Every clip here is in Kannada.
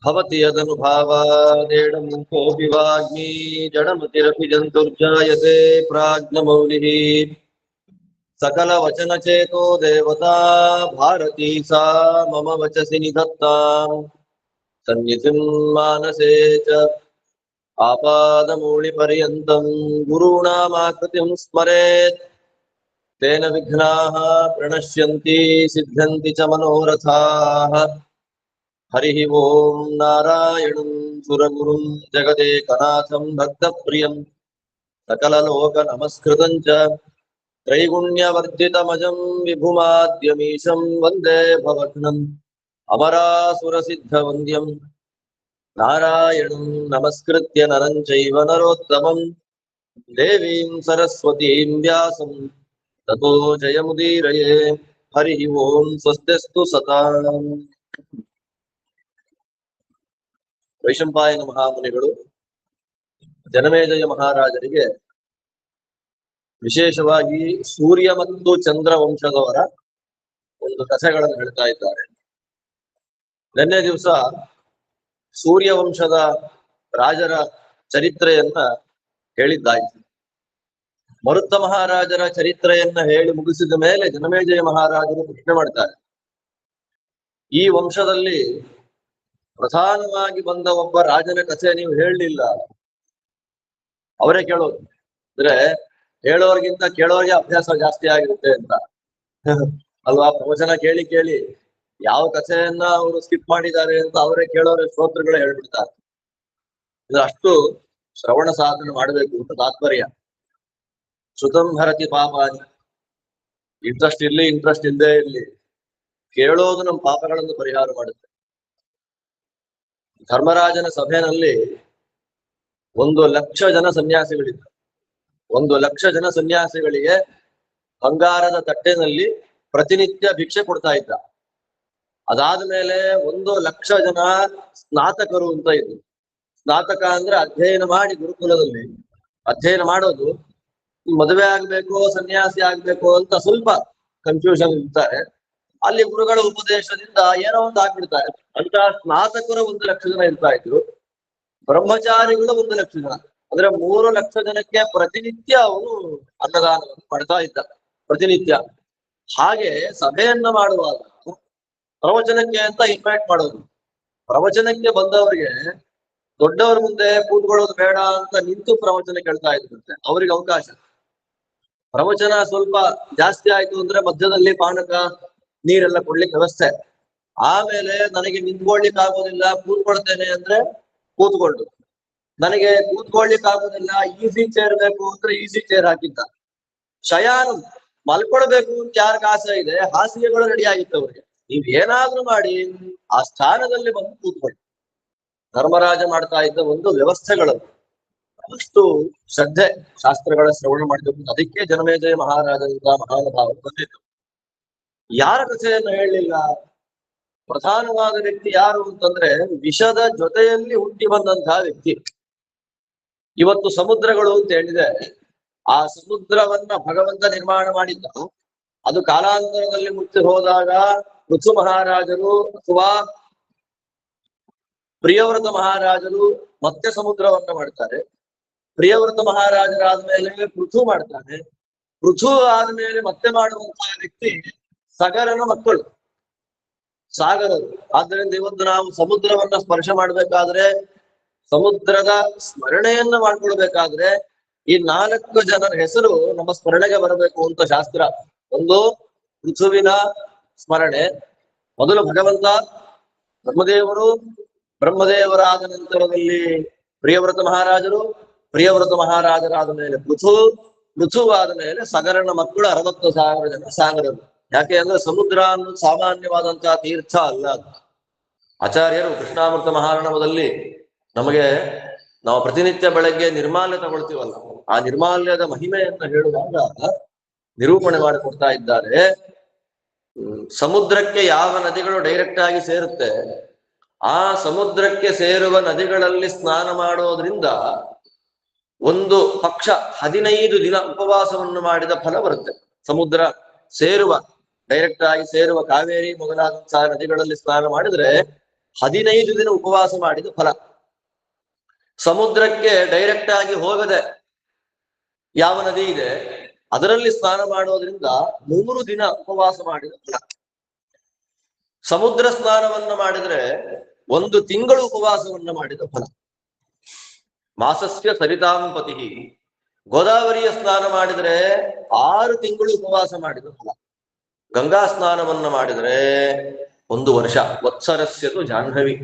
भवति यदनुभावादेडं कोऽपि वाग्मी जडमतिरपि जन्तुर्जायते प्राज्ञमौलिः सकलवचनचेतो देवता भारती सा मम वचसि निधत्ताम् सन्निधिं मानसे च आपादमूलिपर्यन्तं गुरूणामाकृतिं स्मरेत् तेन विघ्नाः प्रणश्यन्ति सिद्ध्यन्ति च मनोरथाः हरिः ओं नारायणं सुरगुरुं जगदेकनाथं भक्तप्रियं सकललोकनमस्कृतं च त्रैगुण्यवर्जितमजं विभुमाद्यमीशं वन्दे भवघ्नम् अमरासुरसिद्धवन्द्यं नारायणं नमस्कृत्य नरं चैव नरोत्तमं देवीं सरस्वतीं व्यासं ततो जयमुदीरये हरिः ओं स्वस्तिस्तु सताम् ವೈಶಂಪಾಯನ ಮಹಾಮುನಿಗಳು ಜನಮೇಜಯ ಮಹಾರಾಜರಿಗೆ ವಿಶೇಷವಾಗಿ ಸೂರ್ಯ ಮತ್ತು ಚಂದ್ರ ವಂಶದವರ ಒಂದು ಕಥೆಗಳನ್ನು ಹೇಳ್ತಾ ಇದ್ದಾರೆ. ನಿನ್ನೆ ದಿವಸ ಸೂರ್ಯ ವಂಶದ ರಾಜರ ಚರಿತ್ರೆಯನ್ನ ಹೇಳಿದ್ದಾಯ್ತು. ಮರುತ್ತ ಮಹಾರಾಜರ ಚರಿತ್ರೆಯನ್ನ ಹೇಳಿ ಮುಗಿಸಿದ ಮೇಲೆ ಜನಮೇಜಯ ಮಹಾರಾಜರು ಪ್ರಶ್ನೆ ಮಾಡ್ತಾರೆ, ಈ ವಂಶದಲ್ಲಿ ಪ್ರಧಾನವಾಗಿ ಬಂದ ಒಬ್ಬ ರಾಜನ ಕಥೆ ನೀವು ಹೇಳಲಿಲ್ಲ. ಅವರೇ ಕೇಳೋದು, ಅಂದ್ರೆ ಹೇಳೋರ್ಗಿಂತ ಕೇಳೋರಿಗೆ ಅಭ್ಯಾಸ ಜಾಸ್ತಿ ಆಗಿರುತ್ತೆ ಅಂತ ಅಲ್ವಾ? ಪ್ರವಚನ ಕೇಳಿ ಕೇಳಿ ಯಾವ ಕಥೆಯನ್ನ ಅವರು ಸ್ಕಿಪ್ ಮಾಡಿದ್ದಾರೆ ಅಂತ ಅವರೇ ಕೇಳೋರ ಶ್ರೋತೃಗಳೇ ಹೇಳ್ಬಿಡ್ತಾರೆ. ಇದು ಅಷ್ಟು ಶ್ರವಣ ಸಾಧನೆ ಮಾಡಬೇಕು ಅಂತ ತಾತ್ಪರ್ಯ. ಶ್ರುತಂ ಹರತಿ ಪಾಪಾನಿ, ಇಂಟ್ರೆಸ್ಟ್ ಇರ್ಲಿ ಇಂಟ್ರೆಸ್ಟ್ ಇಲ್ಲದೆ ಇರ್ಲಿ, ಕೇಳೋದು ನಮ್ಮ ಪಾಪಗಳನ್ನು ಪರಿಹಾರ ಮಾಡುತ್ತೆ. ಧರ್ಮರಾಜನ ಸಭೆಯಲ್ಲಿ 1,00,000 ಜನ ಸನ್ಯಾಸಿಗಳಿದ್ರು. 1,00,000 ಜನ ಸನ್ಯಾಸಿಗಳಿಗೆ ಬಂಗಾರದ ತಟ್ಟೆನಲ್ಲಿ ಪ್ರತಿನಿತ್ಯ ಭಿಕ್ಷೆ ಕೊಡ್ತಾ ಇದ್ದ. ಅದಾದ್ಮೇಲೆ 1,00,000 ಜನ ಸ್ನಾತಕರು ಅಂತ ಇದ್ರು. ಸ್ನಾತಕ ಅಂದ್ರೆ ಅಧ್ಯಯನ ಮಾಡಿ ಗುರುಕುಲದಲ್ಲಿ ಅಧ್ಯಯನ ಮಾಡೋದು. ಮದುವೆ ಆಗ್ಬೇಕು ಸನ್ಯಾಸಿ ಆಗ್ಬೇಕು ಅಂತ ಸ್ವಲ್ಪ ಕನ್ಫ್ಯೂಷನ್ ಇರ್ತಾರೆ. ಅಲ್ಲಿ ಗುರುಗಳ ಉಪದೇಶದಿಂದ ಏನೋ ಒಂದು ಆಗ್ಬಿಡ್ತಾರೆ ಅಂತ. ಸ್ನಾತಕರು 1,00,000 ಜನ ಇರ್ತಾ ಇದ್ರು. ಬ್ರಹ್ಮಚಾರಿಗಳು 1,00,000 ಜನ, ಅಂದ್ರೆ 3,00,000 ಜನಕ್ಕೆ ಪ್ರತಿನಿತ್ಯ ಅವನು ಅನ್ನದಾನವನ್ನು ಮಾಡ್ತಾ ಇದ್ದ ಪ್ರತಿನಿತ್ಯ. ಹಾಗೆ ಸಭೆಯನ್ನ ಮಾಡುವಾಗ ಪ್ರವಚನಕ್ಕೆ ಅಂತ ಇನ್ವೈಟ್ ಮಾಡೋದು. ಪ್ರವಚನಕ್ಕೆ ಬಂದವರಿಗೆ ದೊಡ್ಡವರ ಮುಂದೆ ಕೂತ್ಕೊಳ್ಳೋದು ಬೇಡ ಅಂತ ನಿಂತು ಪ್ರವಚನ ಕೇಳ್ತಾ ಇದ್ರಂತೆ, ಅವ್ರಿಗೆ ಅವಕಾಶ. ಪ್ರವಚನ ಸ್ವಲ್ಪ ಜಾಸ್ತಿ ಆಯ್ತು ಅಂದ್ರೆ ಮಧ್ಯದಲ್ಲಿ ಪಾನಕ ನೀರೆಲ್ಲ ಕೊಡ್ಲಿಕ್ಕೆ ವ್ಯವಸ್ಥೆ. ಆಮೇಲೆ ನನಗೆ ನಿಂತ್ಕೊಳ್ಲಿಕ್ಕೆ ಆಗೋದಿಲ್ಲ ಕೂತ್ಕೊಳ್ತೇನೆ ಅಂದ್ರೆ ಕೂತ್ಕೊಂಡು, ನನಗೆ ಕೂತ್ಕೊಳ್ಲಿಕ್ಕೆ ಆಗೋದಿಲ್ಲ ಈಸಿ ಚೇರ್ ಬೇಕು ಅಂದ್ರೆ ಈಸಿ ಚೇರ್ ಹಾಕಿದ್ದ. ಶಯಾನ ಮಲ್ಕೊಳ್ಬೇಕು ಅಂತ ಯಾರಿಗ ಆಸೆ ಇದೆ ಹಾಸಿಗೆಗಳು ರೆಡಿ ಆಗಿತ್ತು ಅವ್ರಿಗೆ. ನೀವ್ ಏನಾದ್ರೂ ಮಾಡಿ ಆ ಸ್ಥಾನದಲ್ಲಿ ಬಂದು ಕೂತ್ಕೊಳ್ಳಿ. ಧರ್ಮರಾಜ ಮಾಡ್ತಾ ಇದ್ದ ಒಂದು ವ್ಯವಸ್ಥೆಗಳು ಅಷ್ಟು ಶ್ರದ್ಧೆ, ಶಾಸ್ತ್ರಗಳ ಶ್ರವಣ ಮಾಡಬೇಕು. ಅದಕ್ಕೆ ಜನಮೇಜಯ ಮಹಾರಾಜರಿಂದ ಮಹಾನುಭಾವ ಬಂದಿತ್ತು. ಯಾರ ಕಥೆಯನ್ನು ಹೇಳಲಿಲ್ಲ? ಪ್ರಧಾನವಾದ ವ್ಯಕ್ತಿ ಯಾರು ಅಂತಂದ್ರೆ ವಿಷದ ಜೊತೆಯಲ್ಲಿ ಹುಟ್ಟಿ ಬಂದಂತಹ ವ್ಯಕ್ತಿ. ಇವತ್ತು ಸಮುದ್ರಗಳು ಅಂತ ಹೇಳಿದೆ, ಆ ಸಮುದ್ರವನ್ನ ಭಗವಂತ ನಿರ್ಮಾಣ ಮಾಡಿದ್ದ. ಅದು ಕಾಲಾಂತರದಲ್ಲಿ ಮುಚ್ಚಿ ಹೋದಾಗ ಪೃಥು ಮಹಾರಾಜರು ಅಥವಾ ಪ್ರಿಯವ್ರತ ಮಹಾರಾಜರು ಮತ್ತೆ ಸಮುದ್ರವನ್ನ ಮಾಡ್ತಾರೆ. ಪ್ರಿಯವ್ರತ ಮಹಾರಾಜರಾದ್ಮೇಲೆ ಪೃಥು ಮಾಡ್ತಾನೆ. ಪೃಥು ಆದ್ಮೇಲೆ ಮತ್ತೆ ಮಾಡುವಂತಹ ವ್ಯಕ್ತಿ ಸಗರನ ಮಕ್ಕಳು, ಸಾಗರರು. ಆದ್ದರಿಂದ ಇವತ್ತು ನಾವು ಸಮುದ್ರವನ್ನ ಸ್ಪರ್ಶ ಮಾಡ್ಬೇಕಾದ್ರೆ, ಸಮುದ್ರದ ಸ್ಮರಣೆಯನ್ನ ಮಾಡ್ಕೊಳ್ಬೇಕಾದ್ರೆ ಈ 4 ಜನರ ಹೆಸರು ನಮ್ಮ ಸ್ಮರಣೆಗೆ ಬರಬೇಕು ಅಂತ ಶಾಸ್ತ್ರ. ಒಂದು ಪೃಥುವಿನ ಸ್ಮರಣೆ, ಮೊದಲು ಭಗವಂತ ಬ್ರಹ್ಮದೇವರು, ಬ್ರಹ್ಮದೇವರಾದ ನಂತರದಲ್ಲಿ ಪ್ರಿಯವ್ರತ ಮಹಾರಾಜರು, ಪ್ರಿಯವ್ರತ ಮಹಾರಾಜರಾದ ಮೇಲೆ ಪೃಥುವಾದ ಮೇಲೆ ಸಗರನ ಮಕ್ಕಳು 60,000 ಜನ ಸಾಗರರು. ಯಾಕೆ ಅಂದ್ರೆ ಸಮುದ್ರ ಅನ್ನೋದು ಸಾಮಾನ್ಯವಾದಂತಹ ತೀರ್ಥ ಅಲ್ಲ. ಆಚಾರ್ಯರು ಕೃಷ್ಣಾಮೃತ ಮಹಾರ್ಣವದಲ್ಲಿ ನಮಗೆ, ನಾವು ಪ್ರತಿನಿತ್ಯ ಬೆಳಗ್ಗೆ ನಿರ್ಮಾಲ್ಯ ತಗೊಳ್ತೀವಲ್ಲ, ಆ ನಿರ್ಮಾಲ್ಯದ ಮಹಿಮೆಯನ್ನ ಹೇಳುವಾಗ ನಿರೂಪಣೆ ಮಾಡಿಕೊಡ್ತಾ ಇದ್ದಾರೆ. ಸಮುದ್ರಕ್ಕೆ ಯಾವ ನದಿಗಳು ಡೈರೆಕ್ಟ್ ಆಗಿ ಸೇರುತ್ತೆ, ಆ ಸಮುದ್ರಕ್ಕೆ ಸೇರುವ ನದಿಗಳಲ್ಲಿ ಸ್ನಾನ ಮಾಡೋದ್ರಿಂದ ಒಂದು ಪಕ್ಷ 15 ದಿನ ಉಪವಾಸವನ್ನು ಮಾಡಿದ ಫಲ ಬರುತ್ತೆ. ಸಮುದ್ರ ಸೇರುವ ಡೈರೆಕ್ಟ್ ಆಗಿ ಸೇರುವ ಕಾವೇರಿ ಮೊದಲಾದಂತಹ ನದಿಗಳಲ್ಲಿ ಸ್ನಾನ ಮಾಡಿದ್ರೆ 15 ದಿನ ಉಪವಾಸ ಮಾಡಿದ ಫಲ. ಸಮುದ್ರಕ್ಕೆ ಡೈರೆಕ್ಟ್ ಆಗಿ ಹೋಗದೆ ಯಾವ ನದಿ ಇದೆ ಅದರಲ್ಲಿ ಸ್ನಾನ ಮಾಡೋದ್ರಿಂದ 3 ದಿನ ಉಪವಾಸ ಮಾಡಿದ ಫಲ. ಸಮುದ್ರ ಸ್ನಾನವನ್ನ ಮಾಡಿದ್ರೆ 1 ತಿಂಗಳು ಉಪವಾಸವನ್ನ ಮಾಡಿದ ಫಲ. ಮಾಸಸ್ಯ ಸರಿತಾಂಪತಿ. ಗೋದಾವರಿಯ ಸ್ನಾನ ಮಾಡಿದ್ರೆ 6 ತಿಂಗಳು ಉಪವಾಸ ಮಾಡಿದ ಫಲ. ಗಂಗಾ ಸ್ನಾನವನ್ನ ಮಾಡಿದ್ರೆ 1 ವರ್ಷ. ವತ್ಸರಸ್ಯತು ಜಾಹ್ನವಿ.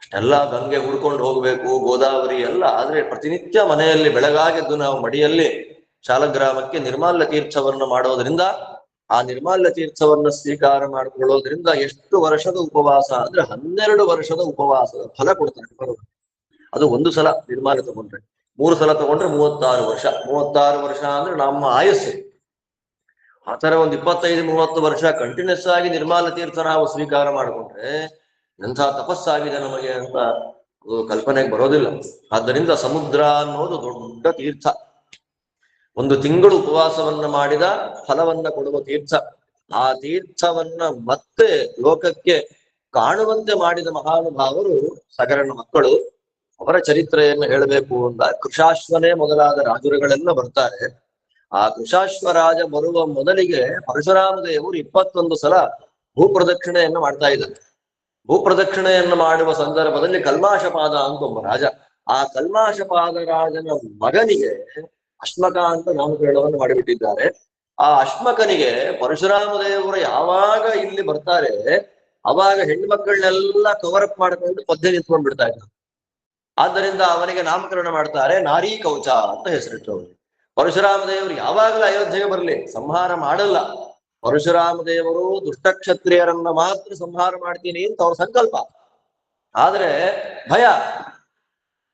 ಅಷ್ಟೆಲ್ಲ ಗಂಗೆ ಹುಡ್ಕೊಂಡು ಹೋಗ್ಬೇಕು, ಗೋದಾವರಿ ಎಲ್ಲ. ಆದ್ರೆ ಪ್ರತಿನಿತ್ಯ ಮನೆಯಲ್ಲಿ ಬೆಳಗಾಗೆದ್ದು ನಾವು ಮಡಿಯಲ್ಲಿ ಶಾಲಗ್ರಾಮಕ್ಕೆ ನಿರ್ಮಾಲ್ಯ ತೀರ್ಥವನ್ನ ಮಾಡೋದ್ರಿಂದ, ಆ ನಿರ್ಮಾಲ್ಯ ತೀರ್ಥವನ್ನ ಸ್ವೀಕಾರ ಮಾಡಿಕೊಳ್ಳೋದ್ರಿಂದ ಎಷ್ಟು ವರ್ಷದ ಉಪವಾಸ ಅಂದ್ರೆ 12 ವರ್ಷದ ಉಪವಾಸದ ಫಲ ಕೊಡ್ತಾರೆ. ಅದು 1 ಸಲ ನಿರ್ಮಾಲ್ಯ ತಗೊಂಡ್ರೆ. 3 ಸಲ ತಗೊಂಡ್ರೆ 36 ವರ್ಷ. 36 ವರ್ಷ ಅಂದ್ರೆ ನಮ್ಮ ಆಯಸ್ಸು. ಆತರ 25-30 ವರ್ಷ ಕಂಟಿನ್ಯೂಸ್ ಆಗಿ ನಿರ್ಮಾಲ್ಯ ತೀರ್ಥ ನಾವು ಸ್ವೀಕಾರ ಮಾಡಿಕೊಂಡ್ರೆ ಎಂಥ ತಪಸ್ಸಾಗಿದೆ ನಮಗೆ ಅಂತ ಕಲ್ಪನೆಗೆ ಬರೋದಿಲ್ಲ. ಆದ್ದರಿಂದ ಸಮುದ್ರ ಅನ್ನೋದು ದೊಡ್ಡ ತೀರ್ಥ. 1 ತಿಂಗಳು ಉಪವಾಸವನ್ನ ಮಾಡಿದ ಫಲವನ್ನ ಕೊಡುವ ತೀರ್ಥ. ಆ ತೀರ್ಥವನ್ನ ಮತ್ತೆ ಲೋಕಕ್ಕೆ ಕಾಣುವಂತೆ ಮಾಡಿದ ಮಹಾನುಭಾವರು ಸಗರನ ಮಕ್ಕಳು. ಅವರ ಚರಿತ್ರೆಯನ್ನು ಹೇಳಬೇಕು ಅಂತ ಕೃಶಾಶ್ವನೇ ಮೊದಲಾದ ರಾಜರುಗಳೆಲ್ಲ ಬರ್ತಾರೆ. ಆ ಕೃಶಾಶ್ವರಾಜ ಬರುವ ಮೊದಲಿಗೆ ಪರಶುರಾಮ ದೇವರು 21 ಸಲ ಭೂಪ್ರದಕ್ಷಿಣೆಯನ್ನು ಮಾಡ್ತಾ ಇದ್ದಾರೆ. ಭೂಪ್ರದಕ್ಷಿಣೆಯನ್ನು ಮಾಡುವ ಸಂದರ್ಭದಲ್ಲಿ ಕಲ್ಮಾಶಪಾದ ಅಂತ ಒಬ್ಬ ರಾಜ. ಆ ಕಲ್ಮಾಶಪಾದ ರಾಜನ ಮಗನಿಗೆ ಅಶ್ಮಕ ಅಂತ ನಾಮಕರಣವನ್ನು ಮಾಡಿಬಿಟ್ಟಿದ್ದಾರೆ. ಆ ಅಶ್ಮಕನಿಗೆ ಪರಶುರಾಮ ದೇವರು ಯಾವಾಗ ಇಲ್ಲಿ ಬರ್ತಾರೆ ಅವಾಗ ಹೆಣ್ಮಕ್ಕಳನ್ನೆಲ್ಲ ಕವರ್ ಅಪ್ ಮಾಡ್ಕೊಂಡು ಪದ್ಯ ನಿಂತ್ಕೊಂಡ್ ಬಿಡ್ತಾ ಇದ್ರು. ಆದ್ದರಿಂದ ಅವನಿಗೆ ನಾಮಕರಣ ಮಾಡ್ತಾರೆ, ನಾರೀ ಕವಚ ಅಂತ ಹೆಸರಿಟ್ಟು. ಪರಶುರಾಮ ದೇವರು ಯಾವಾಗಲೂ ಅಯೋಧ್ಯೆಗೆ ಬರಲಿ, ಸಂಹಾರ ಮಾಡಲ್ಲ. ಪರಶುರಾಮ ದೇವರು ದುಷ್ಟಕ್ಷತ್ರಿಯರನ್ನ ಮಾತ್ರ ಸಂಹಾರ ಮಾಡ್ತೀನಿ ಅಂತ ಅವ್ರ ಸಂಕಲ್ಪ. ಆದ್ರೆ ಭಯ.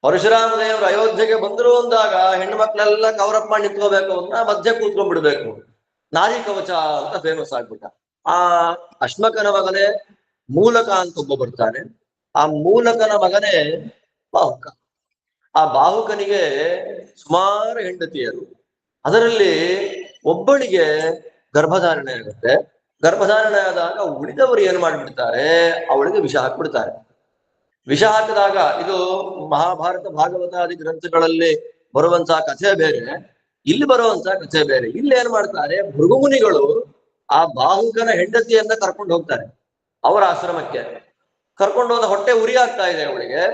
ಪರಶುರಾಮ ದೇವರು ಅಯೋಧ್ಯೆಗೆ ಬಂದ್ರು ಅಂದಾಗ ಹೆಣ್ಣು ಮಕ್ಕಳೆಲ್ಲ ಕವರಪ್ ಮಾಡಿ ನಿಂತ್ಕೋಬೇಕು ಅಂತ ಮಧ್ಯ ಕೂತ್ಕೊಂಡ್ಬಿಡ್ಬೇಕು. ನಾರಿ ಕವಚ ಅಂತ ಫೇಮಸ್ ಆಗ್ಬಿಟ್ಟ. ಆ ಅಶ್ಮಕನ ಮಗನೇ ಮೂಲಕ ಅಂತ ಒಬ್ಬ ಬರ್ತಾನೆ. ಆ ಮೂಲಕನ ಮಗನೇ ಬಾಹುಕ. ಆ ಬಾಹುಕನಿಗೆ ಸುಮಾರು ಹೆಂಡತಿಯರು. ಅದರಲ್ಲಿ ಒಬ್ಬಳಿಗೆ ಗರ್ಭಧಾರಣೆ ಆಗುತ್ತೆ. ಗರ್ಭಧಾರಣೆ ಆದಾಗ ಉಳಿದವರು ಏನ್ ಮಾಡ್ಬಿಡ್ತಾರೆ, ಅವಳಿಗೆ ವಿಷ ಹಾಕ್ಬಿಡ್ತಾರೆ. ವಿಷ ಹಾಕಿದಾಗ, ಇದು ಮಹಾಭಾರತ ಭಾಗವತಾದಿ ಗ್ರಂಥಗಳಲ್ಲಿ ಬರುವಂತಹ ಕಥೆ ಬೇರೆ, ಇಲ್ಲಿ ಬರುವಂತಹ ಕಥೆ ಬೇರೆ. ಇಲ್ಲಿ ಏನ್ ಮಾಡ್ತಾರೆ, ಭೃಗುಮುನಿಗಳು ಆ ಬಾಹುಕನ ಹೆಂಡತಿಯನ್ನ ಕರ್ಕೊಂಡು ಹೋಗ್ತಾರೆ ಅವರ ಆಶ್ರಮಕ್ಕೆ. ಕರ್ಕೊಂಡೋದ ಹೊಟ್ಟೆ ಉರಿ ಆಗ್ತಾ ಇದೆ ಅವಳಿಗೆ.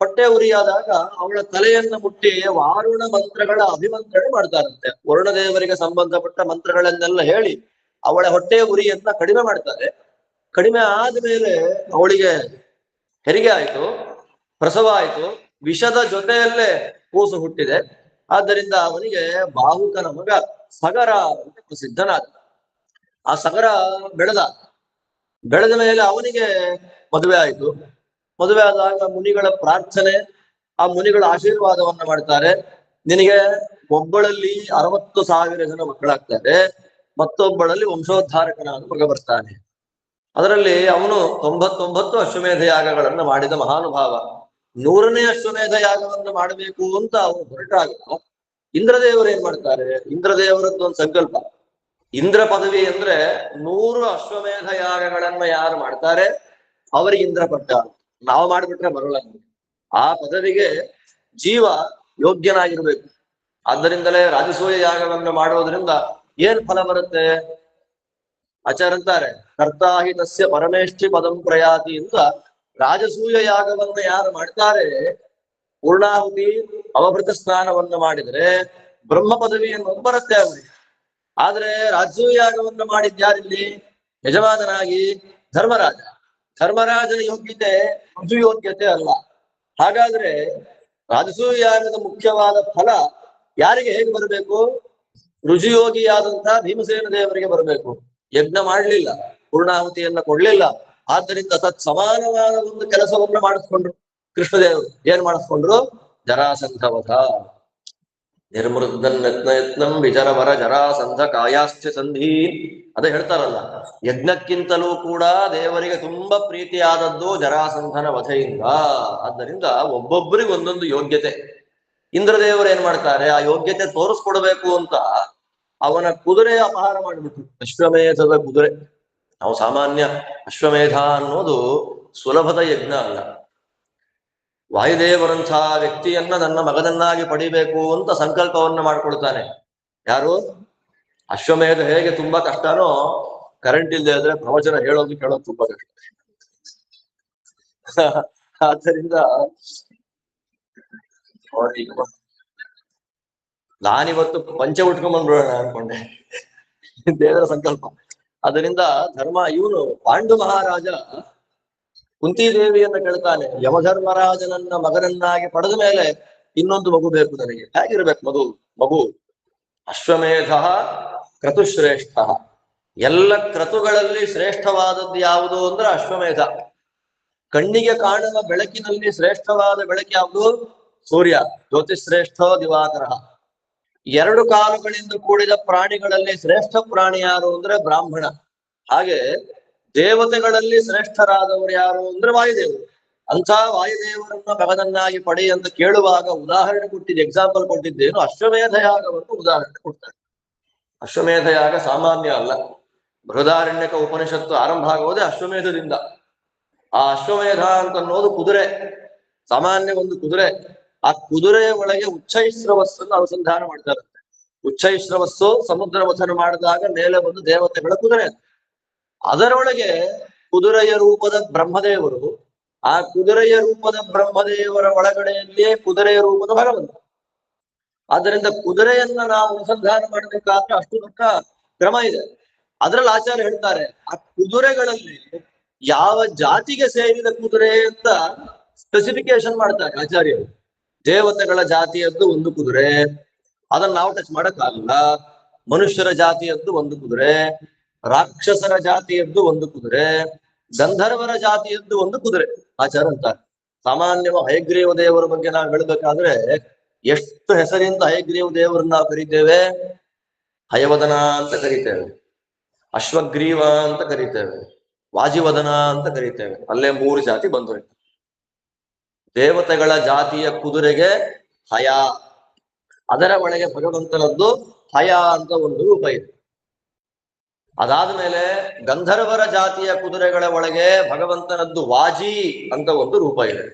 ಹೊಟ್ಟೆ ಉರಿಯಾದಾಗ ಅವಳ ತಲೆಯನ್ನ ಮುಟ್ಟಿ ವಾರುಣ ಮಂತ್ರಗಳ ಅಭಿಮಂತ್ರಣೆ ಮಾಡ್ತಾರಂತೆ. ವರುಣದೇವರಿಗೆ ಸಂಬಂಧಪಟ್ಟ ಮಂತ್ರಗಳನ್ನೆಲ್ಲ ಹೇಳಿ ಅವಳ ಹೊಟ್ಟೆ ಉರಿಯನ್ನ ಕಡಿಮೆ ಮಾಡ್ತಾರೆ. ಕಡಿಮೆ ಆದ್ಮೇಲೆ ಅವಳಿಗೆ ಹೆರಿಗೆ ಆಯ್ತು, ಪ್ರಸವ ಆಯ್ತು. ವಿಷದ ಜೊತೆಯಲ್ಲೇ ಕೂಸು ಹುಟ್ಟಿದೆ. ಆದ್ದರಿಂದ ಅವನಿಗೆ ಬಾಹುಕನ ಮಗ ಸಗರ ಅಂತ ಪ್ರಸಿದ್ಧನಾದ. ಆ ಸಗರ ಬೆಳೆದ ಮೇಲೆ ಅವನಿಗೆ ಮದುವೆ ಆಯ್ತು. ಮದುವೆ ಆದಾಗ ಮುನಿಗಳ ಪ್ರಾರ್ಥನೆ, ಆ ಮುನಿಗಳ ಆಶೀರ್ವಾದವನ್ನ ಮಾಡ್ತಾರೆ. ನಿನಗೆ ಒಬ್ಬಳಲ್ಲಿ 60,000 ಜನ ಮಕ್ಕಳಾಗ್ತಾರೆ, ಮತ್ತೊಬ್ಬಳಲ್ಲಿ ವಂಶೋದ್ಧಾರಕನಾದ ಮಗ ಬರ್ತಾನೆ. ಅದರಲ್ಲಿ ಅವನು 99 ಅಶ್ವಮೇಧ ಯಾಗಗಳನ್ನ ಮಾಡಿದ ಮಹಾನುಭಾವ. 100ನೇ ಅಶ್ವಮೇಧ ಯಾಗವನ್ನು ಮಾಡಬೇಕು ಅಂತ ಅವನು ಹೊರಟಾಗ ಇಂದ್ರದೇವರು ಏನ್ ಮಾಡ್ತಾರೆ, ಇಂದ್ರದೇವರದ್ದು ಒಂದು ಸಂಕಲ್ಪ. ಇಂದ್ರ ಪದವಿ ಅಂದ್ರೆ 100 ಅಶ್ವಮೇಧ ಯಾಗಗಳನ್ನ ಯಾರು ಮಾಡ್ತಾರೆ ಅವರಿಗೆ ಇಂದ್ರ ಪಟ್ಟ. ನಾವು ಮಾಡಿಬಿಟ್ರೆ ಬರೋಲ್ಲ. ಆ ಪದವಿಗೆ ಜೀವ ಯೋಗ್ಯನಾಗಿರ್ಬೇಕು. ಆದ್ದರಿಂದಲೇ ರಾಜಸೂಯ ಯಾಗವನ್ನು ಮಾಡೋದ್ರಿಂದ ಏನ್ ಫಲ ಬರುತ್ತೆ? ಆಚಾರಂತಾರೆ, ಕರ್ತಾಹಿತಸ್ಯ ಪರಮೇಷ್ಠಿ ಪದಂ ಪ್ರಯಾತಿ ಅಂತ. ರಾಜಸೂಯ ಯಾಗವನ್ನ ಯಾರು ಮಾಡ್ತಾರೆ, ಪೂರ್ಣಾಹುತಿ ಅವಭೃತ ಸ್ನಾನವನ್ನ ಮಾಡಿದ್ರೆ ಬ್ರಹ್ಮ ಪದವಿಯನ್ನು ಬರುತ್ತೆ ಅವರಿಗೆ. ಆದ್ರೆ ರಾಜಸೂಯ ಯಾಗವನ್ನ ಮಾಡಿದ್ಯಾರಿಲ್ಲಿ? ಯಜಮಾನನಾಗಿ ಧರ್ಮರಾಜ. ಧರ್ಮರಾಜನ ಯೋಗ್ಯತೆ ರುಜು ಯೋಗ್ಯತೆ ಅಲ್ಲ. ಹಾಗಾದ್ರೆ ರಾಜಸೂಯ ಯಾಗದ ಮುಖ್ಯವಾದ ಫಲ ಯಾರಿಗೆ ಹೇಗೆ ಬರಬೇಕು? ರುಜುಯೋಗಿಯಾದಂತಹ ಭೀಮಸೇನ ದೇವರಿಗೆ ಬರಬೇಕು. ಯಜ್ಞ ಮಾಡ್ಲಿಲ್ಲ, ಪೂರ್ಣಾಹುತಿಯನ್ನ ಕೊಡ್ಲಿಲ್ಲ. ಆದ್ದರಿಂದ ತತ್ ಸಮಾನವಾದ ಒಂದು ಕೆಲಸವನ್ನ ಮಾಡಿಸ್ಕೊಂಡ್ರು ಕೃಷ್ಣದೇವರು. ಏನ್ ಮಾಡಿಸ್ಕೊಂಡ್ರು? ಜರಾಸಂಧವಧ. ನಿರ್ಮೃದ್ದನ್ ವಿಚರವರ ಜರಾಸಂಧ ಕಾಯಾಶ್ಚ ಸಂಧಿ. ಅದೇ ಹೇಳ್ತಾರಲ್ಲ, ಯಜ್ಞಕ್ಕಿಂತಲೂ ಕೂಡ ದೇವರಿಗೆ ತುಂಬಾ ಪ್ರೀತಿಯಾದದ್ದು ಜರಾಸಂಧನ ವಧೆಯಿಂದ. ಆದ್ದರಿಂದ ಒಬ್ಬೊಬ್ಬರಿಗೆ ಒಂದೊಂದು ಯೋಗ್ಯತೆ. ಇಂದ್ರದೇವರು ಏನ್ ಮಾಡ್ತಾರೆ, ಆ ಯೋಗ್ಯತೆ ತೋರಿಸ್ಕೊಡ್ಬೇಕು ಅಂತ ಅವನ ಕುದುರೆ ಅಪಹಾರ ಮಾಡಿಬಿಟ್ರು. ಅಶ್ವಮೇಧದ ಕುದುರೆ. ನಾವು ಸಾಮಾನ್ಯ ಅಶ್ವಮೇಧ ಅನ್ನೋದು ಸುಲಭದ ಯಜ್ಞ ಅಲ್ಲ. ವಾಯುದೇವರಂತಹ ವ್ಯಕ್ತಿಯನ್ನ ನನ್ನ ಮಗನನ್ನಾಗಿ ಪಡಿಬೇಕು ಅಂತ ಸಂಕಲ್ಪವನ್ನ ಮಾಡ್ಕೊಳ್ತಾನೆ. ಯಾರು? ಅಶ್ವಮೇಧ ಹೇಗೆ ತುಂಬಾ ಕಷ್ಟನೋ, ಕರೆಂಟ್ ಇಲ್ಲದೆ ಆದ್ರೆ ಪ್ರವಚನ ಹೇಳೋದು ಕೇಳೋದು ತುಂಬಾ ಕಷ್ಟ. ಆದ್ದರಿಂದ ನಾನಿವತ್ತು ಪಂಚ ಉಟ್ಕೊಂಡ್ಬಂದ್ಬಿಡೋಣ ಅನ್ಕೊಂಡೆ, ದೇವರ ಸಂಕಲ್ಪ. ಅದರಿಂದ ಧರ್ಮ ಇವನು ಪಾಂಡು ಮಹಾರಾಜ ಕುಂತಿದೇವಿಯನ್ನ ಕೇಳ್ತಾನೆ, ಯಮಧರ್ಮರಾಜನನ್ನ ಮಗನನ್ನಾಗಿ ಪಡೆದ ಮೇಲೆ ಇನ್ನೊಂದು ಮಗು ಬೇಕು ನನಗೆ. ಹೇಗಿರ್ಬೇಕು ಮಗು? ಅಶ್ವಮೇಧ ಕ್ರತುಶ್ರೇಷ್ಠ. ಎಲ್ಲ ಕ್ರತುಗಳಲ್ಲಿ ಶ್ರೇಷ್ಠವಾದದ್ದು ಯಾವುದು ಅಂದ್ರೆ ಅಶ್ವಮೇಧ. ಕಣ್ಣಿಗೆ ಕಾಣುವ ಬೆಳಕಿನಲ್ಲಿ ಶ್ರೇಷ್ಠವಾದ ಬೆಳಕು ಯಾವುದು? ಸೂರ್ಯ. ಜ್ಯೋತಿಶ್ರೇಷ್ಠ ದಿವಾಕರ. ಎರಡು ಕಾಲುಗಳಿಂದ ಕೂಡಿದ ಪ್ರಾಣಿಗಳಲ್ಲಿ ಶ್ರೇಷ್ಠ ಪ್ರಾಣಿ ಯಾರು ಅಂದ್ರೆ ಬ್ರಾಹ್ಮಣ. ಹಾಗೆ ದೇವತೆಗಳಲ್ಲಿ ಶ್ರೇಷ್ಠರಾದವರು ಯಾರು ಅಂದ್ರೆ ವಾಯುದೇವರು. ಅಂತ ವಾಯುದೇವರನ್ನ ಮಗನನ್ನಾಗಿ ಪಡಿ ಅಂತ ಕೇಳುವಾಗ ಉದಾಹರಣೆ ಕೊಟ್ಟಿದ್ದೆ, ಎಕ್ಸಾಂಪಲ್ ಕೊಟ್ಟಿದ್ದೇನು, ಅಶ್ವಮೇಧ ಯಾಗವನ್ನು ಉದಾಹರಣೆ ಕೊಡ್ತಾರೆ. ಅಶ್ವಮೇಧ ಯಾಗ ಸಾಮಾನ್ಯ ಅಲ್ಲ. ಬೃಹದಾರಣ್ಯಕ ಉಪನಿಷತ್ತು ಆರಂಭ ಆಗೋದೇ ಅಶ್ವಮೇಧದಿಂದ. ಆ ಅಶ್ವಮೇಧ ಅಂತ ಅನ್ನೋದು ಕುದುರೆ, ಸಾಮಾನ್ಯ ಒಂದು ಕುದುರೆ. ಆ ಕುದುರೆಯ ಒಳಗೆ ಉಚ್ಚೈಶ್ರವಸ್ಸನ್ನು ಅನುಸಂಧಾನ ಮಾಡ್ತಾರಂತೆ. ಉಚ್ಚೈಶ್ರವಸ್ಸು ಸಮುದ್ರ ಮಥನ ಮಾಡಿದಾಗ ಮೇಲೆ ಬಂದು ದೇವತೆಗಳ ಕುದುರೆ. ಅದರೊಳಗೆ ಕುದುರೆಯ ರೂಪದ ಬ್ರಹ್ಮದೇವರು, ಆ ಕುದುರೆಯ ರೂಪದ ಬ್ರಹ್ಮದೇವರ ಒಳಗಡೆಯಲ್ಲಿಯೇ ಕುದುರೆಯ ರೂಪದ ಭಗವಂತ. ಆದ್ದರಿಂದ ಕುದುರೆಯನ್ನ ನಾವು ಅನುಸಂಧಾನ ಮಾಡಬೇಕಾದ್ರೆ ಅಷ್ಟು ದೊಡ್ಡ ಕ್ರಮ ಇದೆ. ಅದರಲ್ಲಿ ಆಚಾರ್ಯ ಹೇಳ್ತಾರೆ, ಆ ಕುದುರೆಗಳಲ್ಲಿ ಯಾವ ಜಾತಿಗೆ ಸೇರಿದ ಕುದುರೆ ಅಂತ ಸ್ಪೆಸಿಫಿಕೇಶನ್ ಮಾಡ್ತಾರೆ ಆಚಾರ್ಯರು. ದೇವತೆಗಳ ಜಾತಿಯದ್ದು ಒಂದು ಕುದುರೆ, ಅದನ್ನ ನಾವು ಟಚ್ ಮಾಡಕ್ಕಾಗಲ್ಲ. ಮನುಷ್ಯರ ಜಾತಿಯದ್ದು ಒಂದು ಕುದುರೆ, ರಾಕ್ಷಸರ ಜಾತಿಯದ್ದು ಒಂದು ಕುದುರೆ, ಗಂಧರ್ವರ ಜಾತಿಯದ್ದು ಒಂದು ಕುದುರೆ ಆಚಾರ ಅಂತಾರೆ. ಸಾಮಾನ್ಯವಾಗಿ ಹಯಗ್ರೀವ ದೇವರ ಬಗ್ಗೆ ನಾವು ಹೇಳ್ಬೇಕಾದ್ರೆ ಎಷ್ಟು ಹೆಸರಿಂದ ಹಯಗ್ರೀವ ದೇವರನ್ನ ನಾವು ಕರಿತೇವೆ. ಹಯವದನ ಅಂತ ಕರಿತೇವೆ, ಅಶ್ವಗ್ರೀವ ಅಂತ ಕರಿತೇವೆ, ವಾಜಿವದನ ಅಂತ ಕರಿತೇವೆ. ಅಲ್ಲೇ 3 ಜಾತಿ ಬಂದೋಯ್ತು. ದೇವತೆಗಳ ಜಾತಿಯ ಕುದುರೆಗೆ ಹಯ, ಅದರ ಒಳಗೆ ಭಗವಂತನದ್ದು ಹಯ ಅಂತ ಒಂದು ರೂಪ ಇದೆ. ಅದಾದ್ಮೇಲೆ ಗಂಧರ್ವರ ಜಾತಿಯ ಕುದುರೆಗಳ ಒಳಗೆ ಭಗವಂತನದ್ದು ವಾಜಿ ಅಂತ ಒಂದು ರೂಪ ಇದೆ.